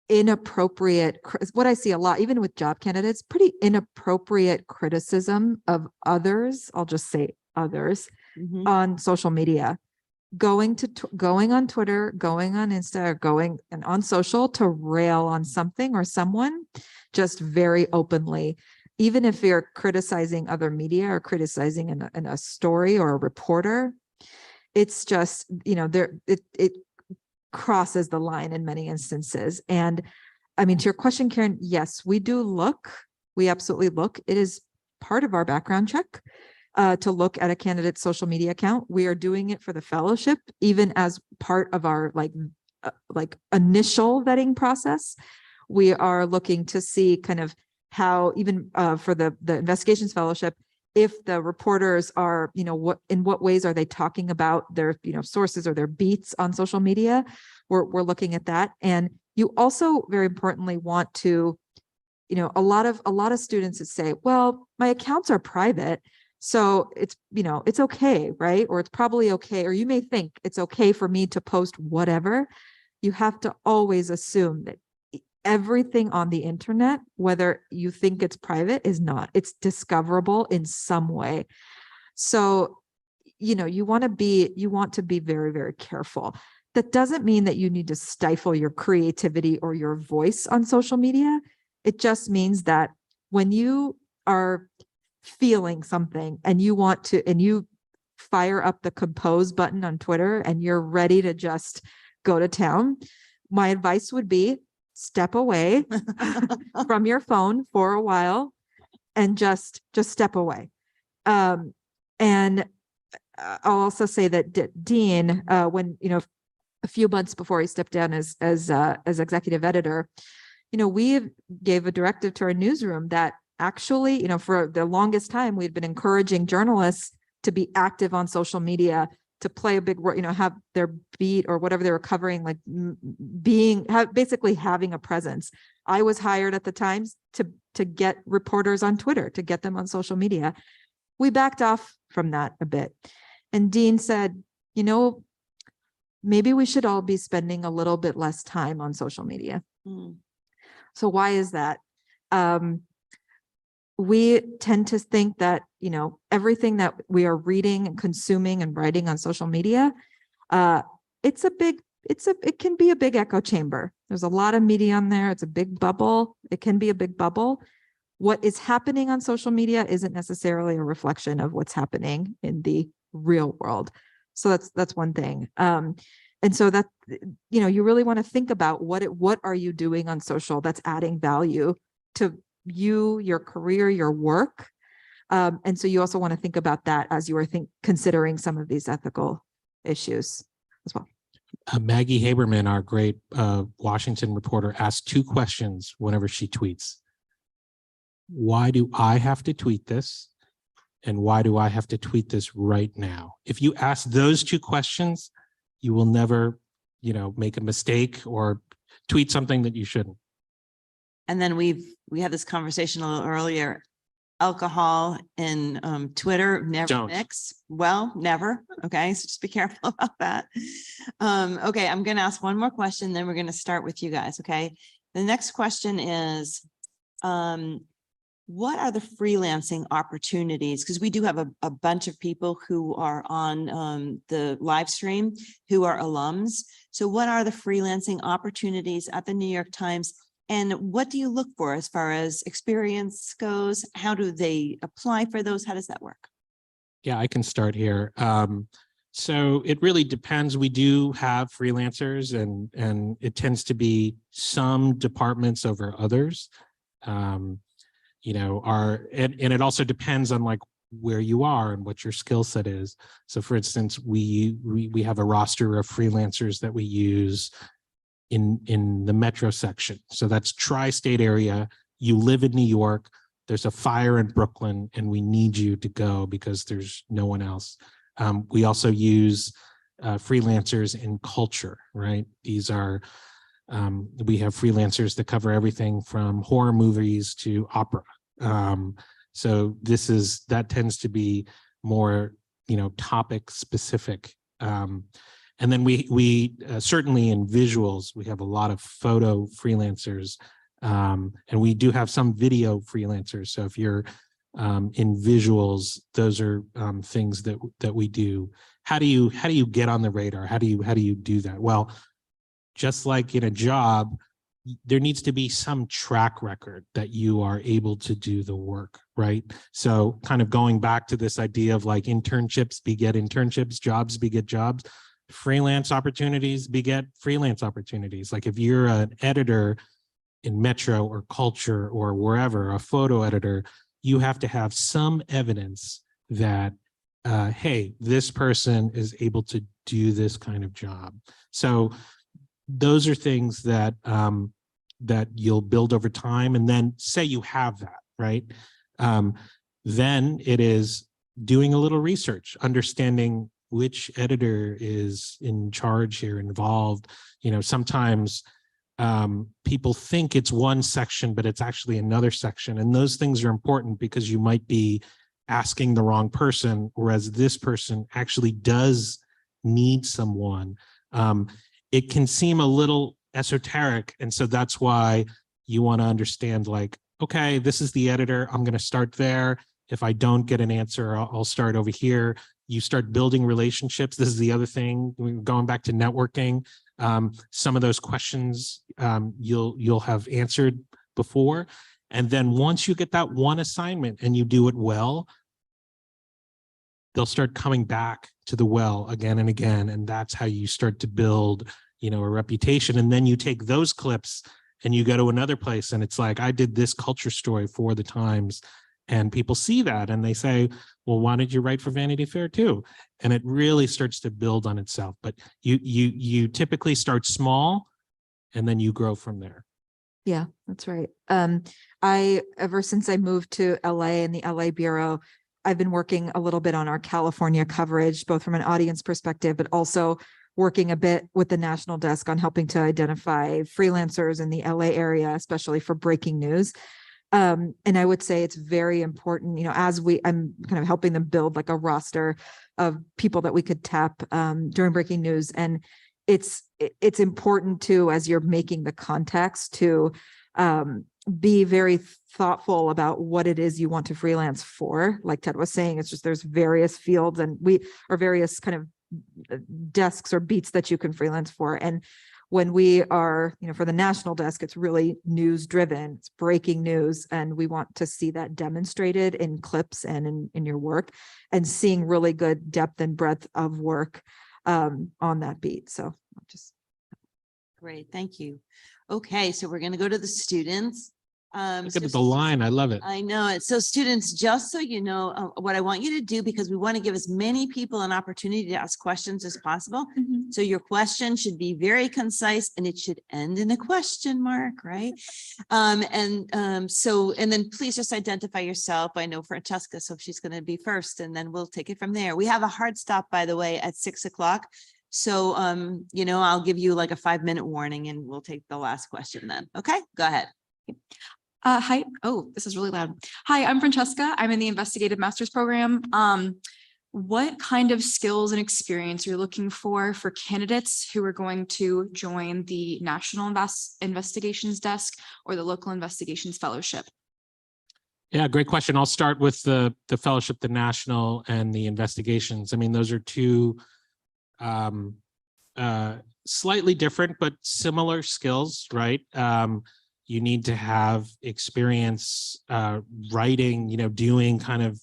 S3: inappropriate, what I see a lot, even with job candidates, pretty inappropriate criticism of others. I'll just say others on social media, going on Twitter, going on Insta, or going and on social to rail on something or someone just very openly. Even if you're criticizing other media or criticizing in a story or a reporter, it's just, it crosses the line in many instances. And I mean, to your question, Karen, yes, we do look, we absolutely look. It is part of our background check to look at a candidate's social media account. We are doing it for the fellowship, even as part of our like initial vetting process. We are looking to see kind of how even for the investigations fellowship, if the reporters are, in what ways are they talking about their, sources or their beats on social media? We're looking at that. And you also very importantly want to, a lot of students that say, well, my accounts are private, so it's, it's okay, right? Or it's probably okay. Or you may think it's okay for me to post whatever. You have to always assume that everything on the internet, whether you think it's private, is not. It's discoverable in some way. So, you want to be very, very careful. That doesn't mean that you need to stifle your creativity or your voice on social media. It just means that when you are feeling something and you fire up the compose button on Twitter and you're ready to just go to town, my advice would be step away from your phone for a while and just step away. And I'll also say that Dean, when, a few months before he stepped down as executive editor, we gave a directive to our newsroom that actually, for the longest time, we'd been encouraging journalists to be active on social media, to play a big role, have their beat or whatever they were covering, like basically having a presence. I was hired at the Times to get reporters on Twitter, to get them on social media. We backed off from that a bit. And Dean said, maybe we should all be spending a little bit less time on social media. So why is that? We tend to think that, everything that we are reading and consuming and writing on social media, it can be a big echo chamber. There's a lot of media on there. It's a big bubble. It can be a big bubble. What is happening on social media isn't necessarily a reflection of what's happening in the real world. So that's one thing. And so that, you really want to think about what are you doing on social that's adding value to you, your career, your work. And so you also want to think about that as you are considering some of these ethical issues as well.
S2: Maggie Haberman, our great Washington reporter, asked 2 questions whenever she tweets. Why do I have to tweet this? And why do I have to tweet this right now? If you ask those 2 questions, you will never, make a mistake or tweet something that you shouldn't.
S1: And then we had this conversation a little earlier. Alcohol and Twitter never
S2: Don't.
S1: mix. Well, never. Okay, so just be careful about that. Okay, I'm going to ask one more question, then we're going to start with you guys. Okay, the next question is, what are the freelancing opportunities? Because we do have a bunch of people who are on the live stream who are alums. So what are the freelancing opportunities at the New York Times? And what do you look for as far as experience goes? How do they apply for those? How does that work?
S2: Yeah, I can start here. So it really depends. We do have freelancers and it tends to be some departments over others. And it also depends on like where you are and what your skill set is. So for instance, we have a roster of freelancers that we use in the metro section. So that's tri-state area. You live in New York, there's a fire in Brooklyn and we need you to go because there's no one else. We also use freelancers in culture, right? These are, we have freelancers that cover everything from horror movies to opera. So that tends to be more, topic specific. And then we certainly in visuals, we have a lot of photo freelancers, and we do have some video freelancers. So if you're in visuals, those are things that we do. How do you get on the radar? How do you do that? Well, just like in a job, there needs to be some track record that you are able to do the work, right? So kind of going back to this idea of like internships beget internships, jobs beget jobs. Freelance opportunities beget freelance opportunities. Like if you're an editor in Metro or Culture or wherever, a photo editor, you have to have some evidence that, hey, this person is able to do this kind of job. So those are things that that you'll build over time. And then say you have that, right? Then it is doing a little research, understanding which editor is in charge here, involved. Sometimes people think it's one section, but it's actually another section. And those things are important because you might be asking the wrong person, whereas this person actually does need someone. It can seem a little esoteric. And so that's why you want to understand like, okay, this is the editor. I'm going to start there. If I don't get an answer, I'll start over here. You start building relationships. This is the other thing, going back to networking. Some of those questions you'll have answered before. And then once you get that one assignment and you do it well, they'll start coming back to the well again and again. And that's how you start to build, a reputation. And then you take those clips and you go to another place and it's like, I did this culture story for the Times. And people see that and they say, well, why did you write for Vanity Fair too? And it really starts to build on itself. But you typically start small and then you grow from there.
S3: Yeah, that's right. Ever since I moved to LA and the LA Bureau, I've been working a little bit on our California coverage, both from an audience perspective, but also working a bit with the national desk on helping to identify freelancers in the LA area, especially for breaking news. And I would say it's very important, I'm kind of helping them build like a roster of people that we could tap during breaking news. And it's important too, as you're making the context, to be very thoughtful about what it is you want to freelance for. Like Ted was saying, it's just there's various fields and various kind of desks or beats that you can freelance for. And when we are, for the national desk, it's really news driven, it's breaking news. And we want to see that demonstrated in clips and in your work, and seeing really good depth and breadth of work on that beat. So just.
S1: Great, thank you. Okay, so we're going to go to the students.
S2: Look
S1: So
S2: at the line. I love it.
S1: I know it. So students, just so you know, what I want you to do, because we want to give as many people an opportunity to ask questions as possible. So your question should be very concise and it should end in a question mark, right? And then please just identify yourself. I know Francesca, so she's going to be first and then we'll take it from there. We have a hard stop, by the way, at 6 o'clock. So, I'll give you like a 5-minute warning and we'll take the last question then. Okay, go ahead.
S4: Hi. Oh, this is really loud. Hi, I'm Francesca. I'm in the investigative master's program. What kind of skills and experience are you looking for candidates who are going to join the National Investigations Desk or the Local Investigations Fellowship?
S2: Yeah, great question. I'll start with the fellowship, the national and the investigations. I mean, those are two slightly different but similar skills, right? You need to have experience writing, doing kind of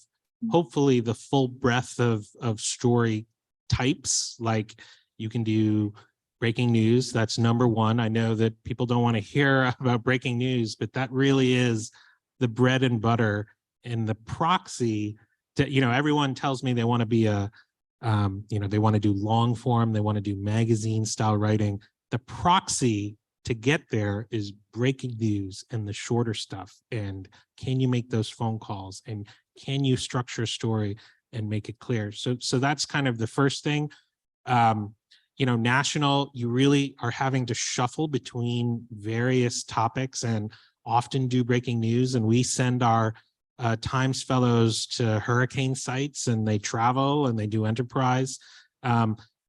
S2: hopefully the full breadth of story types. Like you can do breaking news. That's number one. I know that people don't want to hear about breaking news, but that really is the bread and butter and the proxy that, everyone tells me they want to be they want to do long form. They want to do magazine style writing. The proxy to get there is breaking news and the shorter stuff. And can you make those phone calls? And can you structure a story and make it clear? So that's kind of the first thing. National, you really are having to shuffle between various topics and often do breaking news. And we send our Times fellows to hurricane sites and they travel and they do enterprise.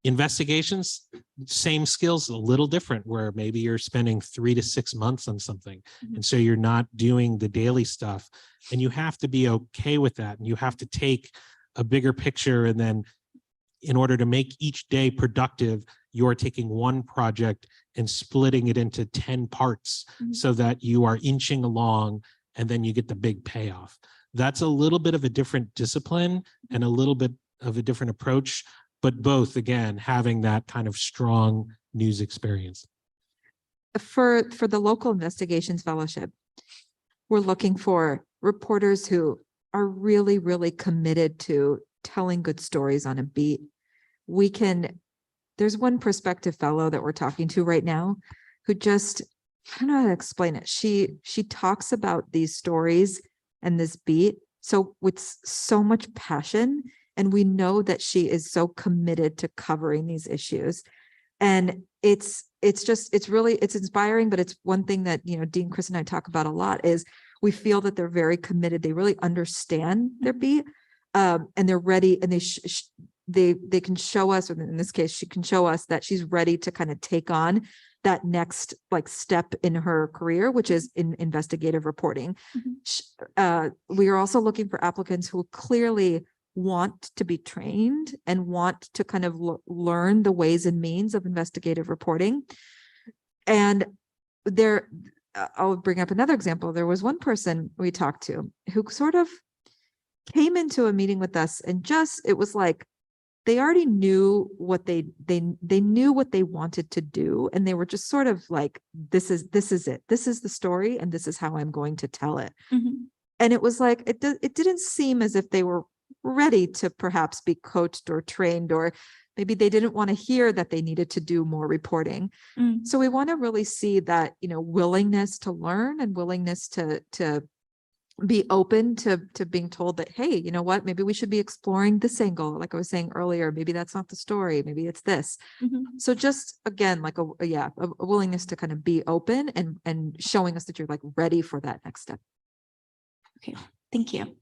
S2: Investigations, same skills, a little different, where maybe you're spending 3 to 6 months on something. And so you're not doing the daily stuff, and you have to be okay with that. And you have to take a bigger picture. And then in order to make each day productive, you're taking one project and splitting it into 10 parts so that you are inching along and then you get the big payoff. That's a little bit of a different discipline and a little bit of a different approach, but both, again, having that kind of strong news experience.
S3: For the Local Investigations Fellowship, we're looking for reporters who are really, really committed to telling good stories on a beat. There's one prospective fellow that we're talking to right now who just, I don't know how to explain it. She talks about these stories and this beat so with so much passion. And we know that she is so committed to covering these issues. And it's inspiring, but it's one thing that, Dean, Chris, and I talk about a lot is we feel that they're very committed. They really understand their beat, and they're ready, and they can show us, or in this case, she can show us that she's ready to kind of take on that next step in her career, which is in investigative reporting. We are also looking for applicants who clearly want to be trained and want to kind of learn the ways and means of investigative reporting. And I'll bring up another example. There was one person we talked to who sort of came into a meeting with us and it was like they already knew what they knew what they wanted to do, and they were just sort of like, this is it. This is the story, and this is how I'm going to tell it. And it was like it didn't seem as if they were ready to perhaps be coached or trained, or maybe they didn't want to hear that they needed to do more reporting. So we want to really see that, willingness to learn and willingness to be open to being told that, hey, you know what, maybe we should be exploring this angle. Like I was saying earlier, maybe that's not the story, maybe it's this. So just again, like a willingness to kind of be open and showing us that you're ready for that next step.
S4: Okay, thank you.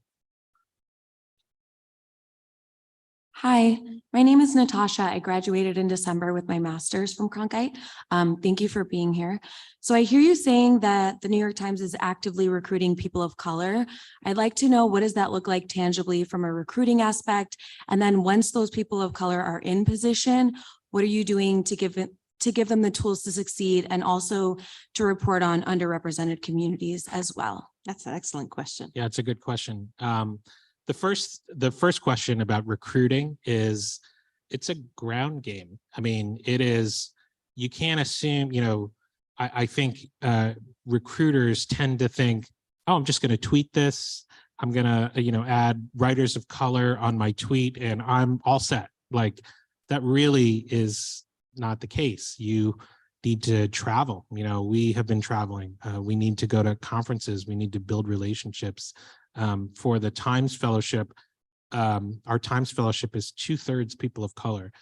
S4: Hi, my name is Natasha. I graduated in December with my master's from Cronkite. Thank you for being here. So I hear you saying that the New York Times is actively recruiting people of color. I'd like to know, what does that look like tangibly from a recruiting aspect? And then once those people of color are in position, what are you doing to give them the tools to succeed and also to report on underrepresented communities as well?
S1: That's an excellent question.
S2: Yeah, it's a good question. The first question about recruiting is, it's a ground game. I mean, it is, you can't assume, I think recruiters tend to think, oh, I'm just going to tweet this. I'm going to, add writers of color on my tweet and I'm all set. Like that really is not the case. You need to travel. We have been traveling. We need to go to conferences. We need to build relationships. For the Times Fellowship, our Times Fellowship is 2/3 people of color.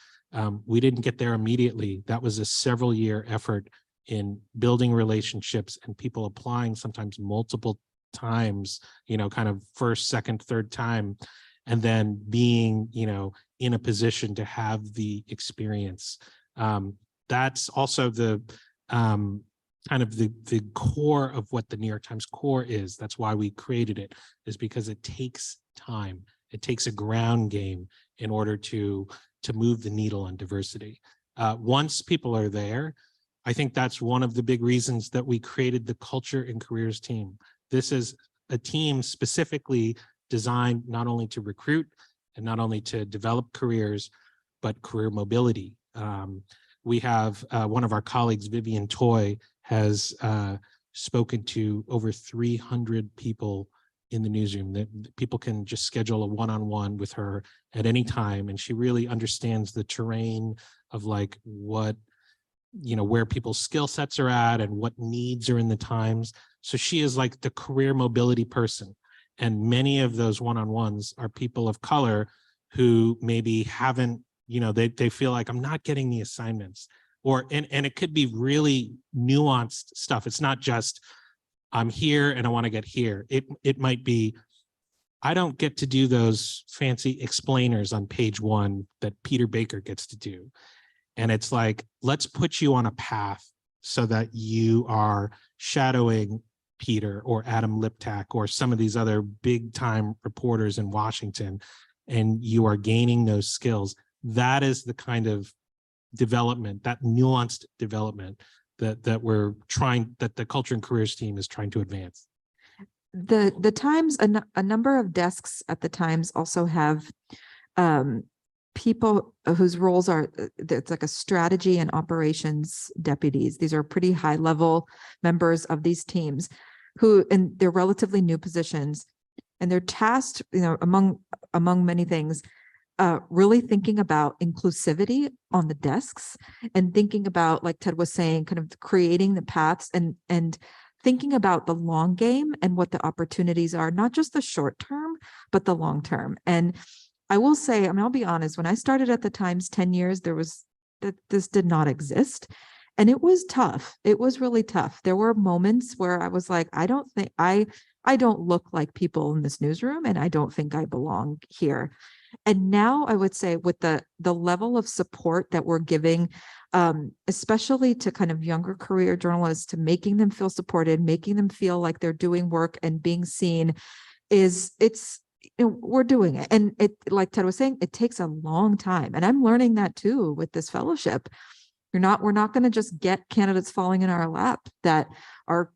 S2: We didn't get there immediately. That was a several-year effort in building relationships and people applying sometimes multiple times, kind of first, second, third time, and then being, in a position to have the experience. That's also the kind of the core of what the New York Times core is. That's why we created it, is because it takes time. It takes a ground game in order to move the needle on diversity. Once people are there, I think that's one of the big reasons that we created the Culture and Careers team. This is a team specifically designed not only to recruit and not only to develop careers, but career mobility. We have one of our colleagues, Vivian Toy, has spoken to over 300 people in the newsroom. That people can just schedule a one-on-one with her at any time, and she really understands the terrain of like what, where people's skill sets are at and what needs are in the Times. So she is like the career mobility person. And many of those one-on-ones are people of color who maybe haven't, they feel like I'm not getting the assignments, and it could be really nuanced stuff. It's not just I'm here and I want to get here. It might be, I don't get to do those fancy explainers on page 1 that Peter Baker gets to do. And it's like, let's put you on a path so that you are shadowing Peter or Adam Liptak or some of these other big time reporters in Washington, and you are gaining those skills. That is the kind of development, that nuanced development that we're trying, that the Culture and Careers team is trying to advance.
S3: The Times, a number of desks at the Times also have people whose roles are, it's like a strategy and operations deputies. These are pretty high level members of these teams who, and they're relatively new positions, and they're tasked, among many things, really thinking about inclusivity on the desks and thinking about, like Ted was saying, kind of creating the paths and thinking about the long game and what the opportunities are, not just the short term, but the long term. And I will say, I'll be honest, when I started at the Times 10 years, this did not exist. And it was tough. It was really tough. There were moments where I was like, I don't think I don't look like people in this newsroom, and I don't think I belong here. And now I would say with the level of support that we're giving, especially to kind of younger career journalists, to making them feel supported, making them feel like they're doing work and being seen, we're doing it. And it, like Ted was saying, it takes a long time. And I'm learning that too with this fellowship. We're not going to just get candidates falling in our lap that are,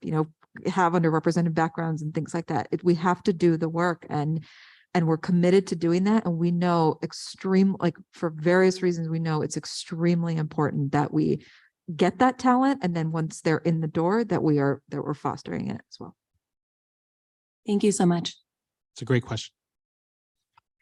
S3: have underrepresented backgrounds and things like that. We have to do the work, and we're committed to doing that. And we know for various reasons, we know it's extremely important that we get that talent. And then once they're in the door, that we're fostering it as well.
S4: Thank you so much.
S2: It's a great question.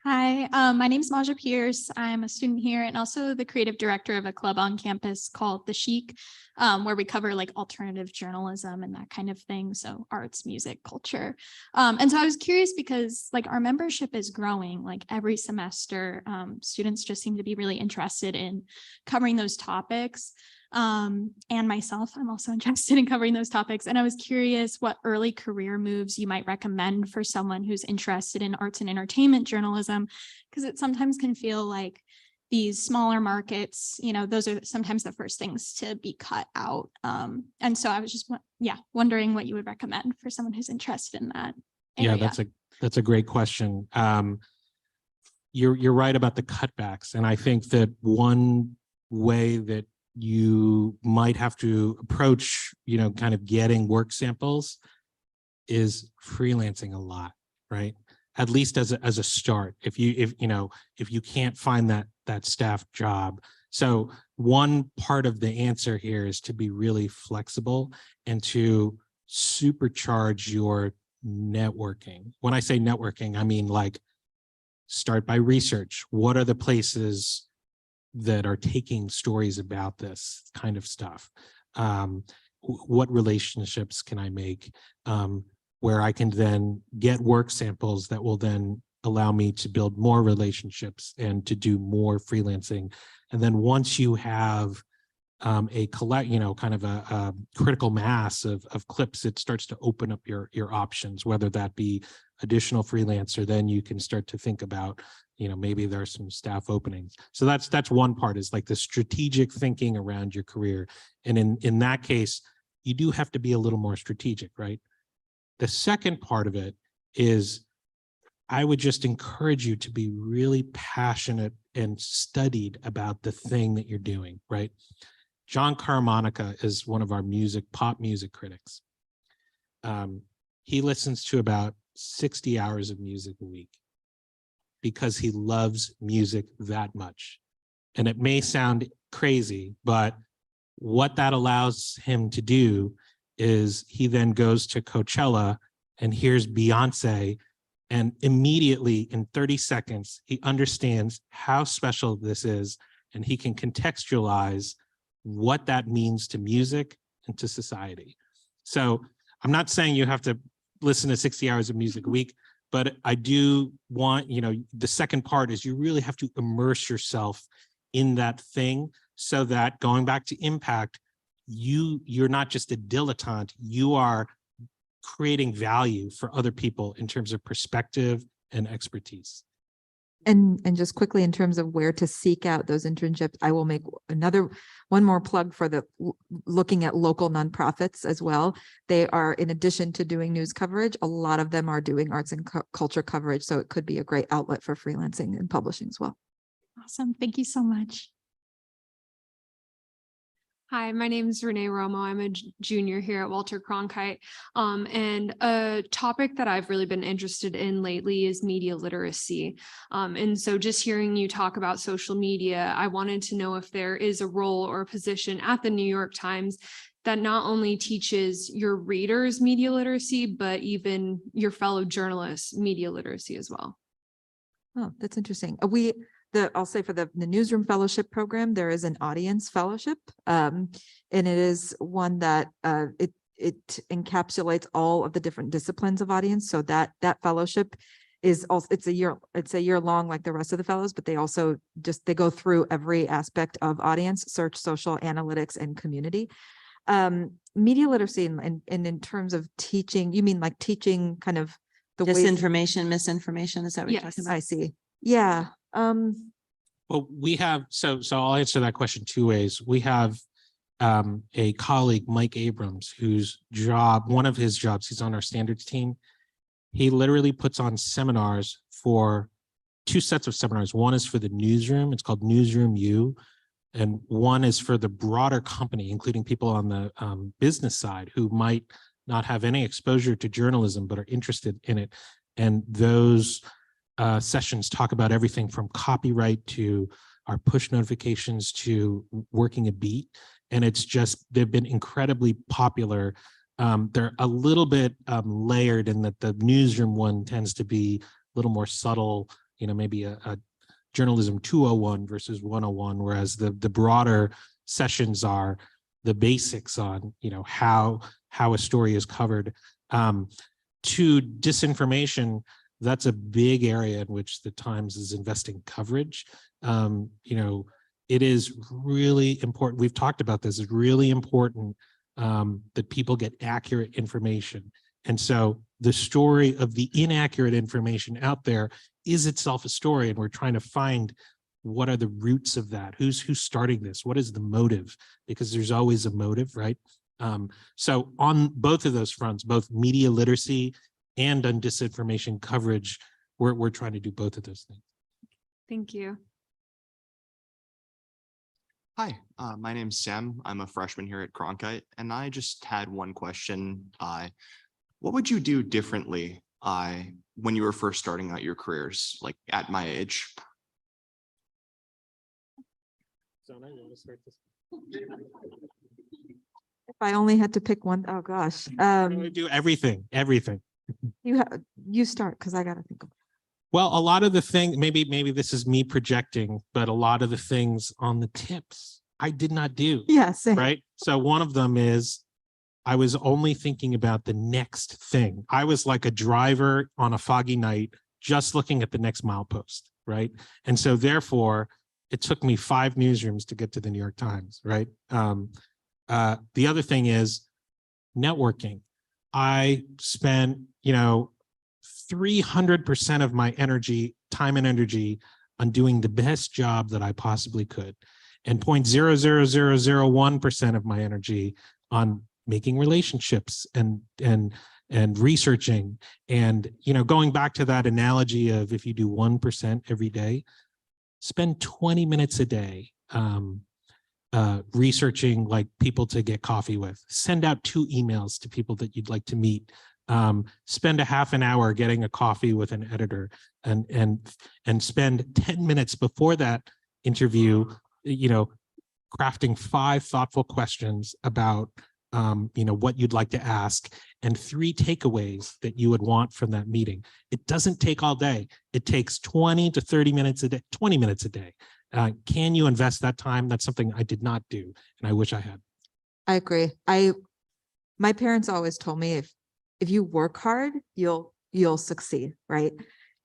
S5: Hi, my name is Maja Pierce. I'm a student here and also the creative director of a club on campus called The Chic, where we cover like alternative journalism and that kind of thing. So arts, music, culture. And so I was curious because like our membership is growing like every semester. Students just seem to be really interested in covering those topics. And myself, I'm also interested in covering those topics. And I was curious what early career moves you might recommend for someone who's interested in arts and entertainment journalism, because it sometimes can feel like these smaller markets, those are sometimes the first things to be cut out. And so I was just, wondering what you would recommend for someone who's interested in that area.
S2: Yeah, that's a great question. You're right about the cutbacks. And I think that one way that you might have to approach, kind of getting work samples is freelancing a lot, right? At least as a start, if you can't find that staff job. So one part of the answer here is to be really flexible and to supercharge your networking. When I say networking, I mean like start by research. What are the places that are taking stories about this kind of stuff? What relationships can I make where I can then get work samples that will then allow me to build more relationships and to do more freelancing. And then once you have a kind of a critical mass of clips, it starts to open up your options, whether that be additional freelancer, then you can start to think about, maybe there are some staff openings. So that's one part, is like the strategic thinking around your career. And in that case, you do have to be a little more strategic, right? The second part of it is I would just encourage you to be really passionate and studied about the thing that you're doing, right? John Caramanica is one of our pop music critics. He listens to about 60 hours of music a week because he loves music that much. And it may sound crazy, but what that allows him to do is he then goes to Coachella and hears Beyonce, and immediately in 30 seconds, he understands how special this is, and he can contextualize what that means to music and to society. So I'm not saying you have to listen to 60 hours of music a week, but I do want, the second part is you really have to immerse yourself in that thing so that, going back to impact, you're not just a dilettante, you are creating value for other people in terms of perspective and expertise.
S3: And just quickly, in terms of where to seek out those internships, I will make one more plug for looking at local nonprofits as well. They are, in addition to doing news coverage, a lot of them are doing arts and culture coverage. So it could be a great outlet for freelancing and publishing as well.
S5: Awesome. Thank you so much.
S6: Hi, my name is Renee Romo. I'm a junior here at Walter Cronkite. And a topic that I've really been interested in lately is media literacy. And so just hearing you talk about social media, I wanted to know if there is a role or a position at the New York Times that not only teaches your readers media literacy, but even your fellow journalists media literacy as well.
S3: Oh, that's interesting. I'll say for the newsroom fellowship program, there is an audience fellowship, and it is one that it encapsulates all of the different disciplines of audience. So that fellowship is also, it's a year long, like the rest of the fellows, but they also they go through every aspect of audience, search, social, analytics, and community. Media literacy, and in terms of teaching, you mean like teaching kind of the
S7: Disinformation, misinformation, is that what you're talking
S6: Yes.
S7: about?
S3: I see. Yeah.
S2: Well, we have, so I'll answer that question two ways. We have a colleague, Mike Abrams, one of his jobs, he's on our standards team. He literally puts on seminars for 2 sets of seminars. One is for the newsroom, it's called Newsroom U, and one is for the broader company, including people on the business side who might not have any exposure to journalism, but are interested in it. And those sessions talk about everything from copyright to our push notifications to working a beat. And they've been incredibly popular. They're a little bit layered in that the newsroom one tends to be a little more subtle, maybe a journalism 201 versus 101, whereas the broader sessions are the basics on, how a story is covered. To disinformation, that's a big area in which the Times is investing coverage. It is really important. We've talked about this. It's really important that people get accurate information. And so the story of the inaccurate information out there is itself a story. And we're trying to find what are the roots of that? Who's starting this? What is the motive? Because there's always a motive, right? So on both of those fronts, both media literacy and on disinformation coverage, we're trying to do both of those things.
S6: Thank you.
S8: Hi, my name's Sam. I'm a freshman here at Cronkite, and I just had one question. What would you do differently when you were first starting out your careers, like at my age?
S2: Sona, you want to start this?
S3: If I only had to pick one, oh gosh.
S2: We do everything.
S3: You start because I gotta think of.
S2: Well, a lot of the thing, maybe this is me projecting, but a lot of the things on the tips I did not do.
S3: Yeah, same.
S2: Right. So one of them is I was only thinking about the next thing. I was like a driver on a foggy night, just looking at the next milepost. Right. And so therefore, it took me 5 newsrooms to get to the New York Times. Right. The other thing is networking. I spent, 300% of my time and energy on doing the best job that I possibly could, and 0.00001% of my energy on making relationships and researching. And, going back to that analogy of if you do 1% every day, spend 20 minutes a day researching like people to get coffee with, send out 2 emails to people that you'd like to meet, spend a half an hour getting a coffee with an editor, and spend 10 minutes before that interview, crafting 5 thoughtful questions about what you'd like to ask, and 3 takeaways that you would want from that meeting. It doesn't take all day. It takes 20 to 30 minutes a day, 20 minutes a day. Can you invest that time? That's something I did not do, and I wish I had.
S3: I agree. My parents always told me if you work hard, you'll succeed, right?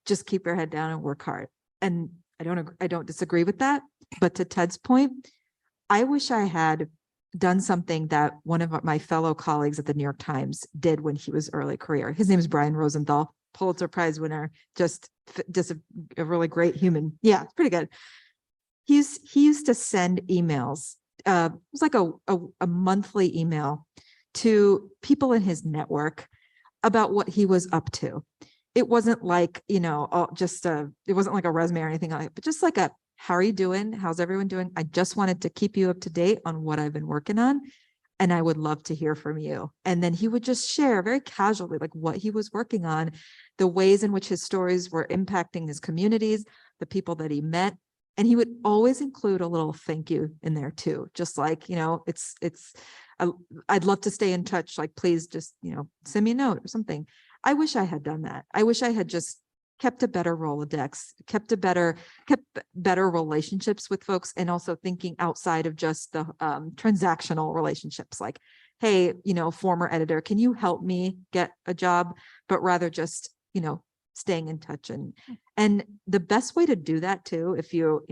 S3: Just keep your head down and work hard. And I don't disagree with that. But to Ted's point, I wish I had done something that one of my fellow colleagues at the New York Times did when he was early career. His name is Brian Rosenthal, Pulitzer Prize winner, just a really great human. Yeah, pretty good. He used to send emails. It was like a monthly email to people in his network about what he was up to. It wasn't like, it wasn't like a resume or anything like that, but just like how are you doing? How's everyone doing? I just wanted to keep you up to date on what I've been working on, and I would love to hear from you. And then he would just share very casually, like what he was working on, the ways in which his stories were impacting his communities, the people that he met. And he would always include a little thank you in there too. Just like, I'd love to stay in touch. Like, please just, send me a note or something. I wish I had done that. I wish I had just kept a better Rolodex, kept better relationships with folks, and also thinking outside of just the transactional relationships. Like, hey, former editor, can you help me get a job? But rather just, staying in touch. And the best way to do that too, if you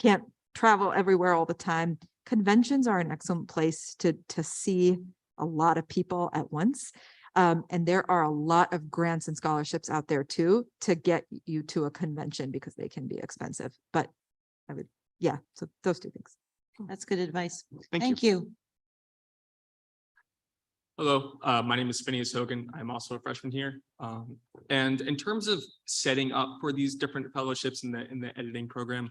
S3: can't travel everywhere all the time, conventions are an excellent place to see a lot of people at once. And there are a lot of grants and scholarships out there too, to get you to a convention, because they can be expensive. But so those 2 things.
S7: That's good advice.
S8: Thank you.
S7: Thank you.
S9: Hello, my name is Phineas Hogan. I'm also a freshman here. And in terms of setting up for these different fellowships in the editing program,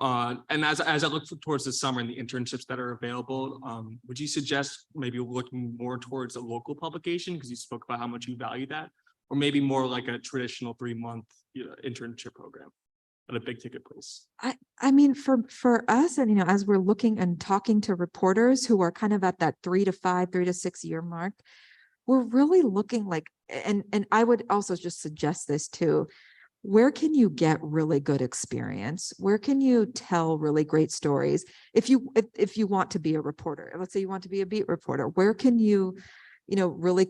S9: and as I look towards the summer and the internships that are available, would you suggest maybe looking more towards a local publication, because you spoke about how much you value that, or maybe more like a traditional 3-month internship program at a big ticket place?
S3: I mean, for us, and as we're looking and talking to reporters who are kind of at that 3 to 6 year mark, we're really looking like, and I would also just suggest this too. Where can you get really good experience? Where can you tell really great stories? If you want to be a reporter, let's say you want to be a beat reporter, where can you, really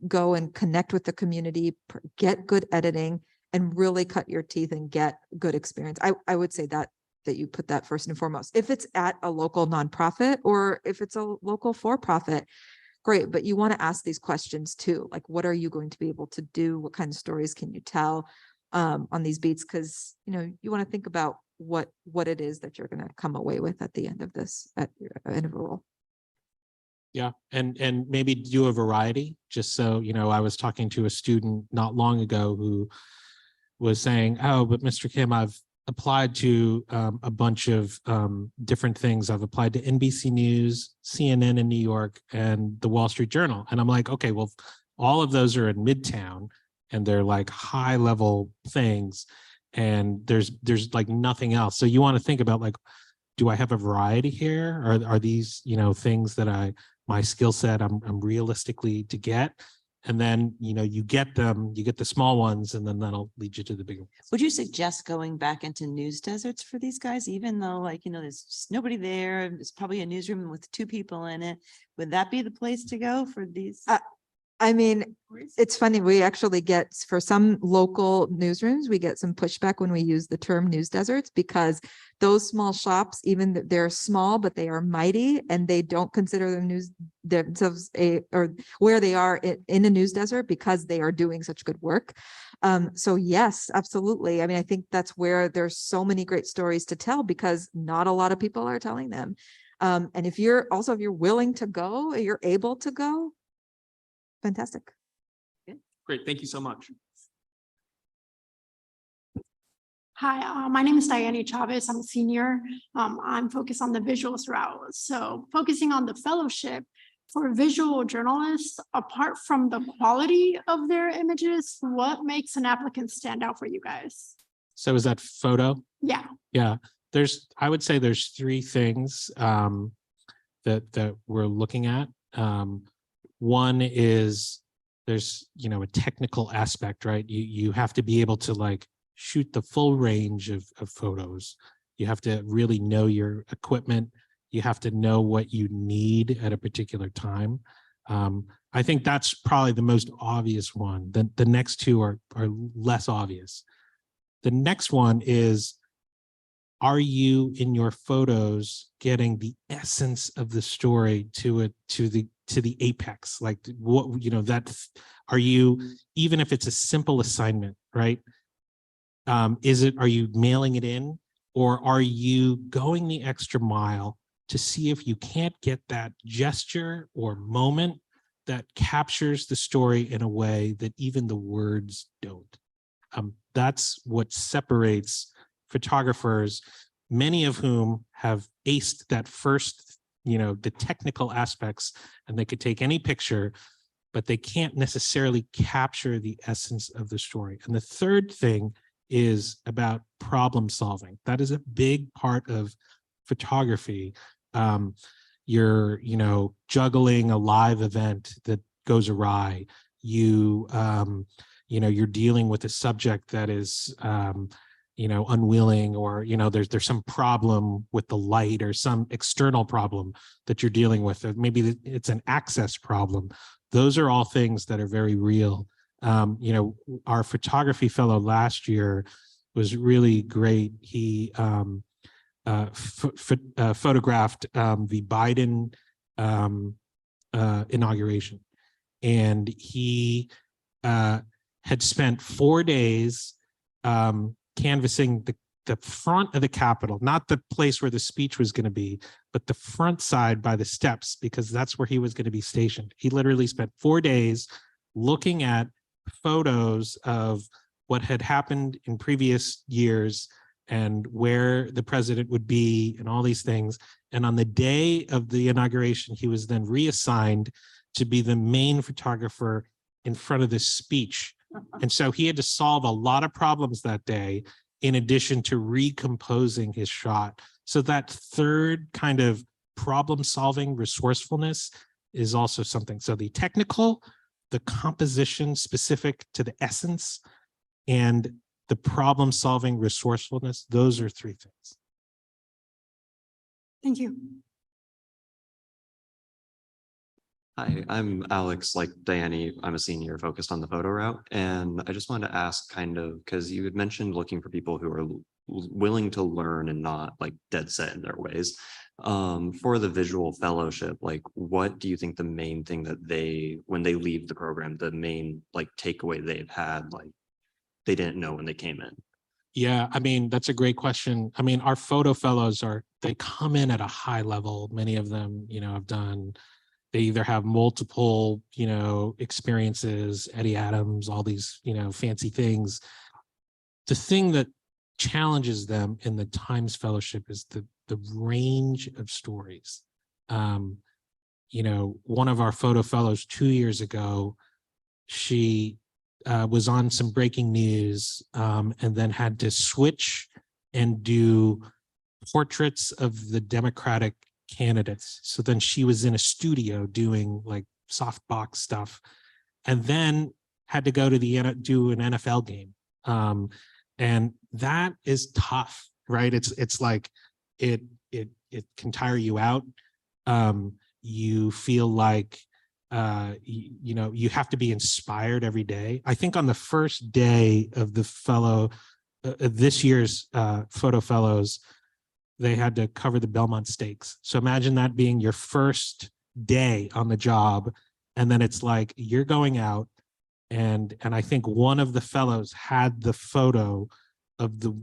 S3: go and connect with the community, get good editing, and really cut your teeth and get good experience? I would say that you put that first and foremost. If it's at a local nonprofit or if it's a local for-profit, great. But you want to ask these questions too. Like, what are you going to be able to do? What kind of stories can you tell on these beats? Because, you want to think about what it is that you're going to come away with at the end of this, at your end of a role.
S2: Yeah, and maybe do a variety, just so, I was talking to a student not long ago who was saying, oh, but Mr. Kim, I've applied to a bunch of different things. I've applied to NBC News, CNN in New York, and the Wall Street Journal. And I'm like, okay, well, all of those are in Midtown, and they're like high level things, and there's like nothing else. So you want to think about like, do I have a variety here? Are these, things that my skill set I'm realistically to get? And then, you get them, you get the small ones, and then that'll lead you to the bigger ones.
S7: Would you suggest going back into news deserts for these guys, even though there's just nobody there? It's probably a newsroom with 2 people in it. Would that be the place to go for these?
S3: I mean, it's funny, we actually get, for some local newsrooms, we get some pushback when we use the term news deserts, because those small shops, even they're small, but they are mighty, and they don't consider themselves or where they are in a news desert, because they are doing such good work. So yes, absolutely. I mean, I think that's where there's so many great stories to tell, because not a lot of people are telling them. And if you're willing to go, you're able to go, fantastic.
S9: Great, thank you so much.
S10: Hi, my name is Diane Chavez. I'm a senior. I'm focused on the visuals route. So focusing on the fellowship for visual journalists, apart from the quality of their images, what makes an applicant stand out for you guys?
S2: So is that photo?
S10: Yeah.
S2: Yeah, I would say there's 3 things that we're looking at. One is there's, a technical aspect, right? You have to be able to shoot the full range of photos. You have to really know your equipment. You have to know what you need at a particular time. I think that's probably the most obvious one. The next 2 are less obvious. The next one is, are you in your photos getting the essence of the story to the apex? Like what, are you, even if it's a simple assignment, right? Are you mailing it in, or are you going the extra mile to see if you can't get that gesture or moment that captures the story in a way that even the words don't? That's what separates photographers, many of whom have aced that first, the technical aspects, and they could take any picture, but they can't necessarily capture the essence of the story. And the third thing is about problem solving. That is a big part of photography. You're, juggling a live event that goes awry. You're dealing with a subject that is, unwilling, or, there's some problem with the light, or some external problem that you're dealing with. Or maybe it's an access problem. Those are all things that are very real. Our photography fellow last year was really great. He photographed the Biden inauguration, and he had spent 4 days canvassing the front of the Capitol, not the place where the speech was going to be, but the front side by the steps, because that's where he was going to be stationed. He literally spent 4 days looking at photos of what had happened in previous years and where the president would be and all these things. And on the day of the inauguration, he was then reassigned to be the main photographer in front of the speech. And so he had to solve a lot of problems that day, in addition to recomposing his shot. So that third kind of problem solving resourcefulness is also something. So the technical, the composition specific to the essence, and the problem solving resourcefulness, those are 3 things.
S10: Thank you.
S11: Hi, I'm Alex, like Diane. I'm a senior focused on the photo route. And I just wanted to ask because you had mentioned looking for people who are willing to learn and not dead set in their ways. For the visual fellowship, what do you think the main thing that when they leave the program, the main takeaway they've had, they didn't know when they came in?
S2: Yeah, I mean, that's a great question. I mean, our photo fellows they come in at a high level. Many of them, have done, they either have multiple, experiences, Eddie Adams, all these, fancy things. The thing that challenges them in the Times Fellowship is the range of stories. One of our photo fellows 2 years ago, she was on some breaking news and then had to switch and do portraits of the Democratic candidates. So then she was in a studio doing like softbox stuff, and then had to go to do an NFL game. And that is tough, right? It's like it can tire you out. You feel like you have to be inspired every day. I think on the first day of the this year's photo fellows, they had to cover the Belmont Stakes. So imagine that being your first day on the job, and then it's like you're going out, and I think one of the fellows had the photo of the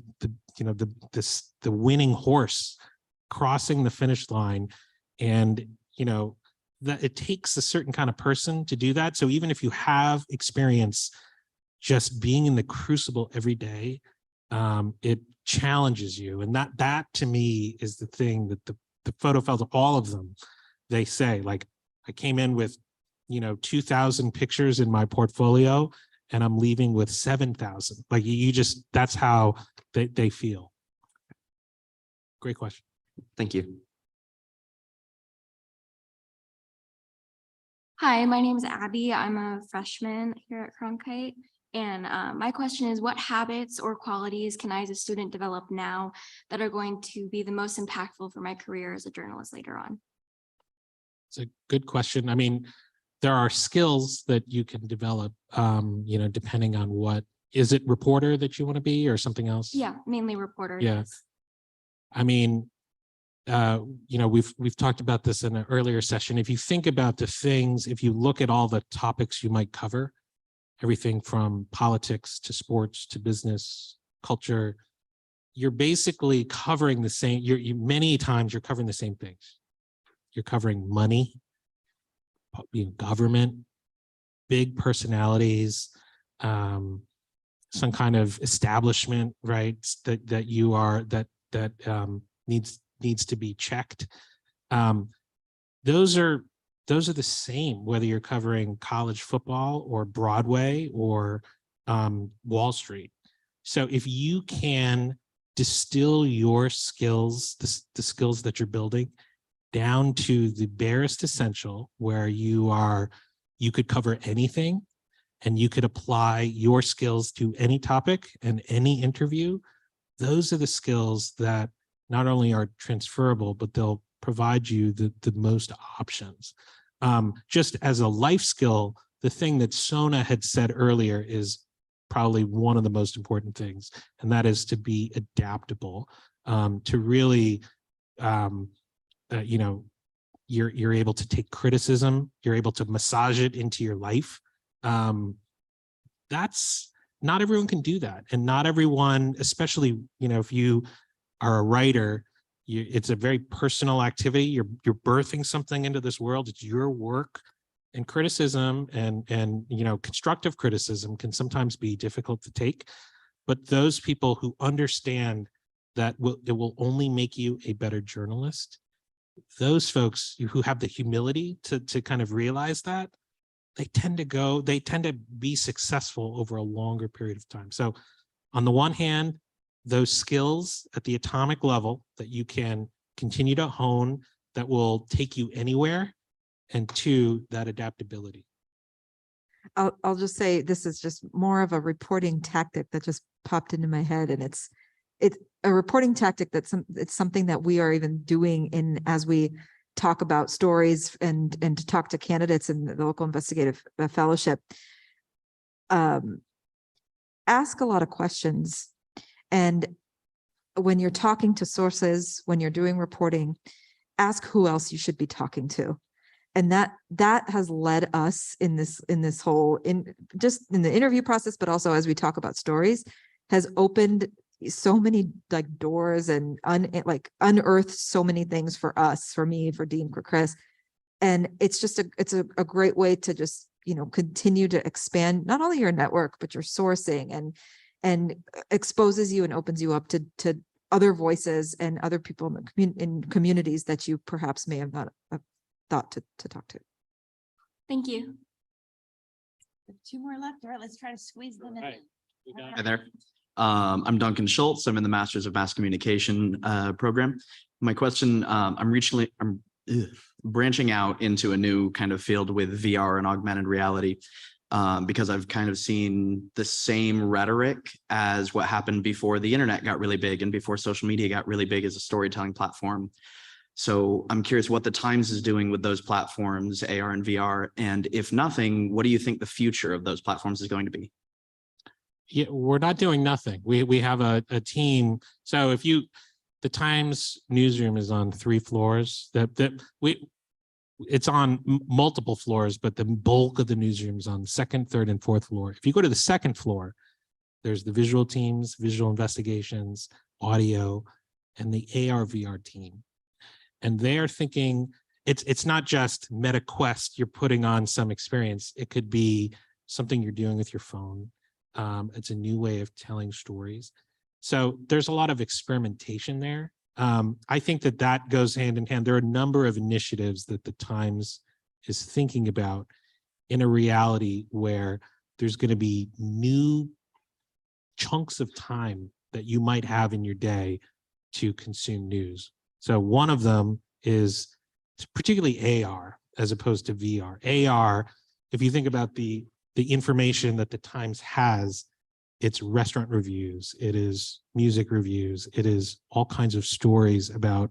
S2: winning horse crossing the finish line, and that it takes a certain kind of person to do that. So even if you have experience just being in the crucible every day, it challenges you. And that to me is the thing that the photo fellows, all of them, they say, like, I came in with 2,000 pictures in my portfolio and I'm leaving with 7,000. Like that's how they feel. Great question.
S11: Thank you.
S4: Hi, my name is Abby. I'm a freshman here at Cronkite. And my question is, what habits or qualities can I as a student develop now that are going to be the most impactful for my career as a journalist later on?
S2: It's a good question. I mean, there are skills that you can develop, depending on what, is it reporter that you want to be or something else?
S4: Yeah, mainly reporter.
S2: Yeah.
S4: Yes.
S2: I mean, we've talked about this in an earlier session. If you think about the things, if you look at all the topics you might cover, everything from politics to sports to business, culture, you're basically covering the same, many times you're covering the same things. You're covering money, government, big personalities, some kind of establishment, right? That you are, that needs to be checked. Those are the same, whether you're covering college football or Broadway or Wall Street. So if you can distill your skills, the skills that you're building, down to the barest essential, where you could cover anything and you could apply your skills to any topic and any interview, those are the skills that not only are transferable, but they'll provide you the most options. Just as a life skill, the thing that Sona had said earlier is probably one of the most important things, and that is to be adaptable, to really, you're able to take criticism, you're able to massage it into your life. That's, not everyone can do that. And not everyone, especially, if you are a writer, it's a very personal activity. You're birthing something into this world. It's your work, and criticism and constructive criticism can sometimes be difficult to take. But those people who understand that it will only make you a better journalist, those folks who have the humility to kind of realize that, they tend to be successful over a longer period of time. So on the one hand, those skills at the atomic level that you can continue to hone, that will take you anywhere, and two, that adaptability.
S3: I'll just say, this is just more of a reporting tactic that just popped into my head, and it's a reporting tactic it's something that we are even doing as we talk about stories and to talk to candidates in the local investigative fellowship. Ask a lot of questions. And when you're talking to sources, when you're doing reporting, ask who else you should be talking to. And that has led us in this whole, just in the interview process, but also as we talk about stories, has opened so many doors and unearthed so many things for us, for me, for Dean, for Chris. And it's just a great way to just, continue to expand not only your network, but your sourcing, and exposes you and opens you up to other voices and other people in communities that you perhaps may have not thought to talk to.
S4: Thank you.
S1: Two more left. All right, let's try to squeeze them in.
S8: Hi there.
S12: I'm Duncan Schultz. I'm in the Masters of Mass Communication program. My question, I'm branching out into a new kind of field with VR and augmented reality because I've kind of seen the same rhetoric as what happened before the internet got really big and before social media got really big as a storytelling platform. So I'm curious what the Times is doing with those platforms, AR and VR, and if nothing, what do you think the future of those platforms is going to be?
S2: Yeah, we're not doing nothing. We have a team. So if you, the Times newsroom is on 3 floors. It's on multiple floors, but the bulk of the newsroom is on the 2nd, 3rd, and 4th floor. If you go to the 2nd floor, there's the visual teams, visual investigations, audio, and the AR VR team. And they're thinking it's not just MetaQuest, you're putting on some experience. It could be something you're doing with your phone. It's a new way of telling stories. So there's a lot of experimentation there. I think that goes hand in hand. There are a number of initiatives that the Times is thinking about in a reality where there's going to be new chunks of time that you might have in your day to consume news. So one of them is particularly AR as opposed to VR. AR, if you think about the information that the Times has, it's restaurant reviews, it is music reviews, it is all kinds of stories about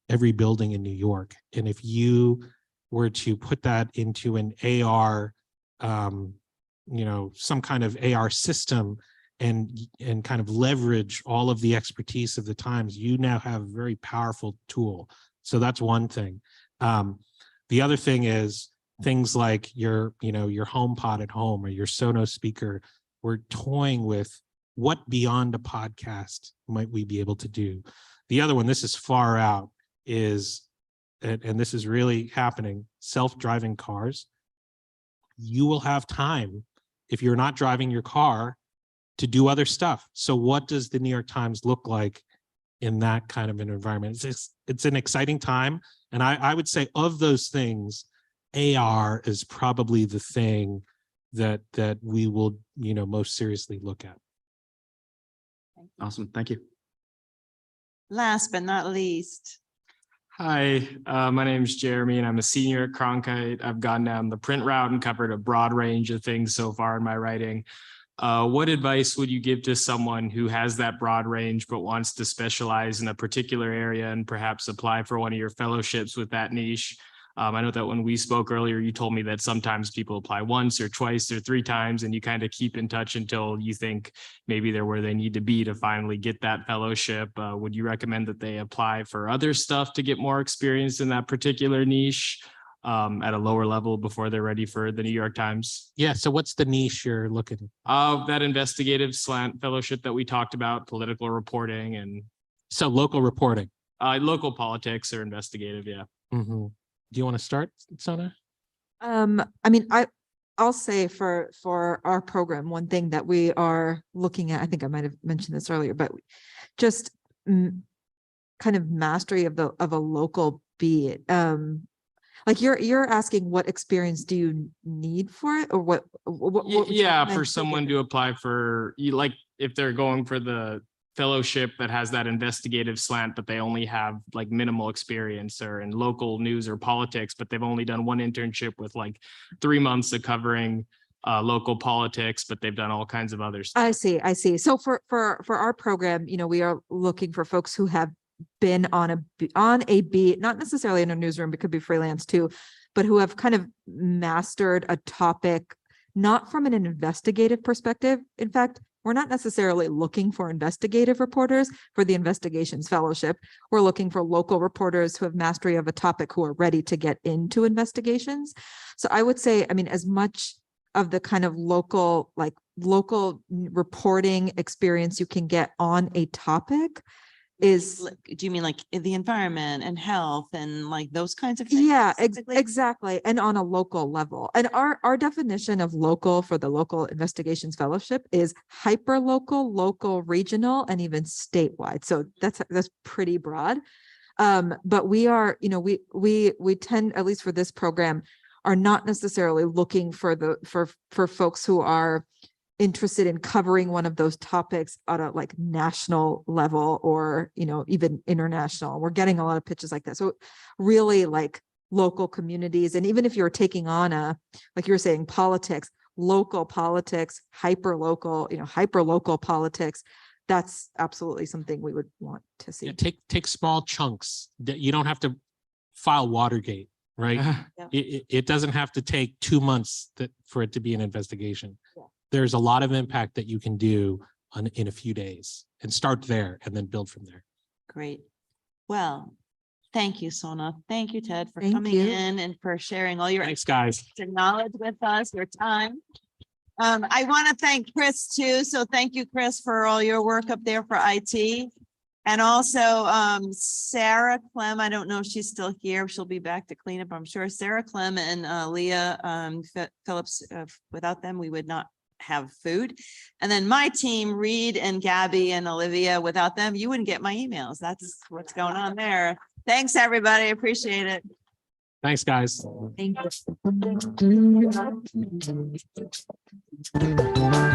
S2: every building in New York. And if you were to put that into an AR, some kind of AR system and kind of leverage all of the expertise of the Times, you now have a very powerful tool. So that's one thing. The other thing is things like your HomePod at home or your Sonos speaker. We're toying with what beyond a podcast might we be able to do. The other one, this is far out, is, and this is really happening, self-driving cars. You will have time, if you're not driving your car, to do other stuff. So what does the New York Times look like in that kind of an environment? It's an exciting time. And I would say of those things, AR is probably the thing that we will, most seriously look at.
S12: Awesome. Thank you.
S7: Last but not least.
S9: Hi, my name is Jeremy and I'm a senior at Cronkite. I've gone down the print route and covered a broad range of things so far in my writing. What advice would you give to someone who has that broad range but wants to specialize in a particular area and perhaps apply for one of your fellowships with that niche? I know that when we spoke earlier, you told me that sometimes people apply once or twice or 3 times, and you kind of keep in touch until you think maybe they're where they need to be to finally get that fellowship. Would you recommend that they apply for other stuff to get more experience in that particular niche at a lower level before they're ready for the New York Times?
S2: Yeah, so what's the niche you're looking at?
S9: That investigative slant fellowship that we talked about, political reporting and
S2: So local reporting.
S9: local politics or investigative, yeah.
S2: Mm-hmm. Do you want to start, Sona?
S3: I'll say for our program, one thing that we are looking at, I think I might have mentioned this earlier, but just kind of mastery of a local beat. Like you're asking what experience do you need for it, or what
S9: Yeah, for someone to apply for, like if they're going for the fellowship that has that investigative slant, but they only have like minimal experience or in local news or politics, but they've only done one internship with like 3 months of covering local politics, but they've done all kinds of other stuff.
S3: I see. So for our program, we are looking for folks who have been on a beat, not necessarily in a newsroom, it could be freelance too, but who have kind of mastered a topic, not from an investigative perspective. In fact, we're not necessarily looking for investigative reporters for the investigations fellowship. We're looking for local reporters who have mastery of a topic who are ready to get into investigations. So I would say, as much of the kind of local reporting experience you can get on a topic is.
S7: Do you mean like in the environment and health and like those kinds of things?
S3: Yeah, exactly. And on a local level. And our definition of local for the local investigations fellowship is hyper local, local, regional, and even statewide. So that's pretty broad. But we are, we tend, at least for this program, are not necessarily looking for folks who are interested in covering one of those topics on a like national level or, even international. We're getting a lot of pitches like that. So really like local communities. And even if you're taking on like you were saying, politics, local politics, hyper local politics, that's absolutely something we would want to see.
S2: Yeah, take small chunks. You don't have to file Watergate, right?
S3: Yeah.
S2: It doesn't have to take 2 months for it to be an investigation.
S3: Yeah.
S2: There's a lot of impact that you can do in a few days, and start there and then build from there.
S7: Great. Well, thank you, Sona. Thank you, Ted, for
S3: Thank
S7: coming
S3: you.
S7: in and for sharing all your
S2: Thanks, guys.
S7: knowledge with us, your time. I want to thank Chris too. So thank you, Chris, for all your work up there for IT. And also Sarah Clem, I don't know if she's still here. She'll be back to clean up, I'm sure. Sarah Clem and Leah Phillips, without them, we would not have food. And then my team, Reed and Gabby and Olivia, without them, you wouldn't get my emails. That's what's going on there. Thanks, everybody. Appreciate it.
S2: Thanks, guys.
S3: Thank you.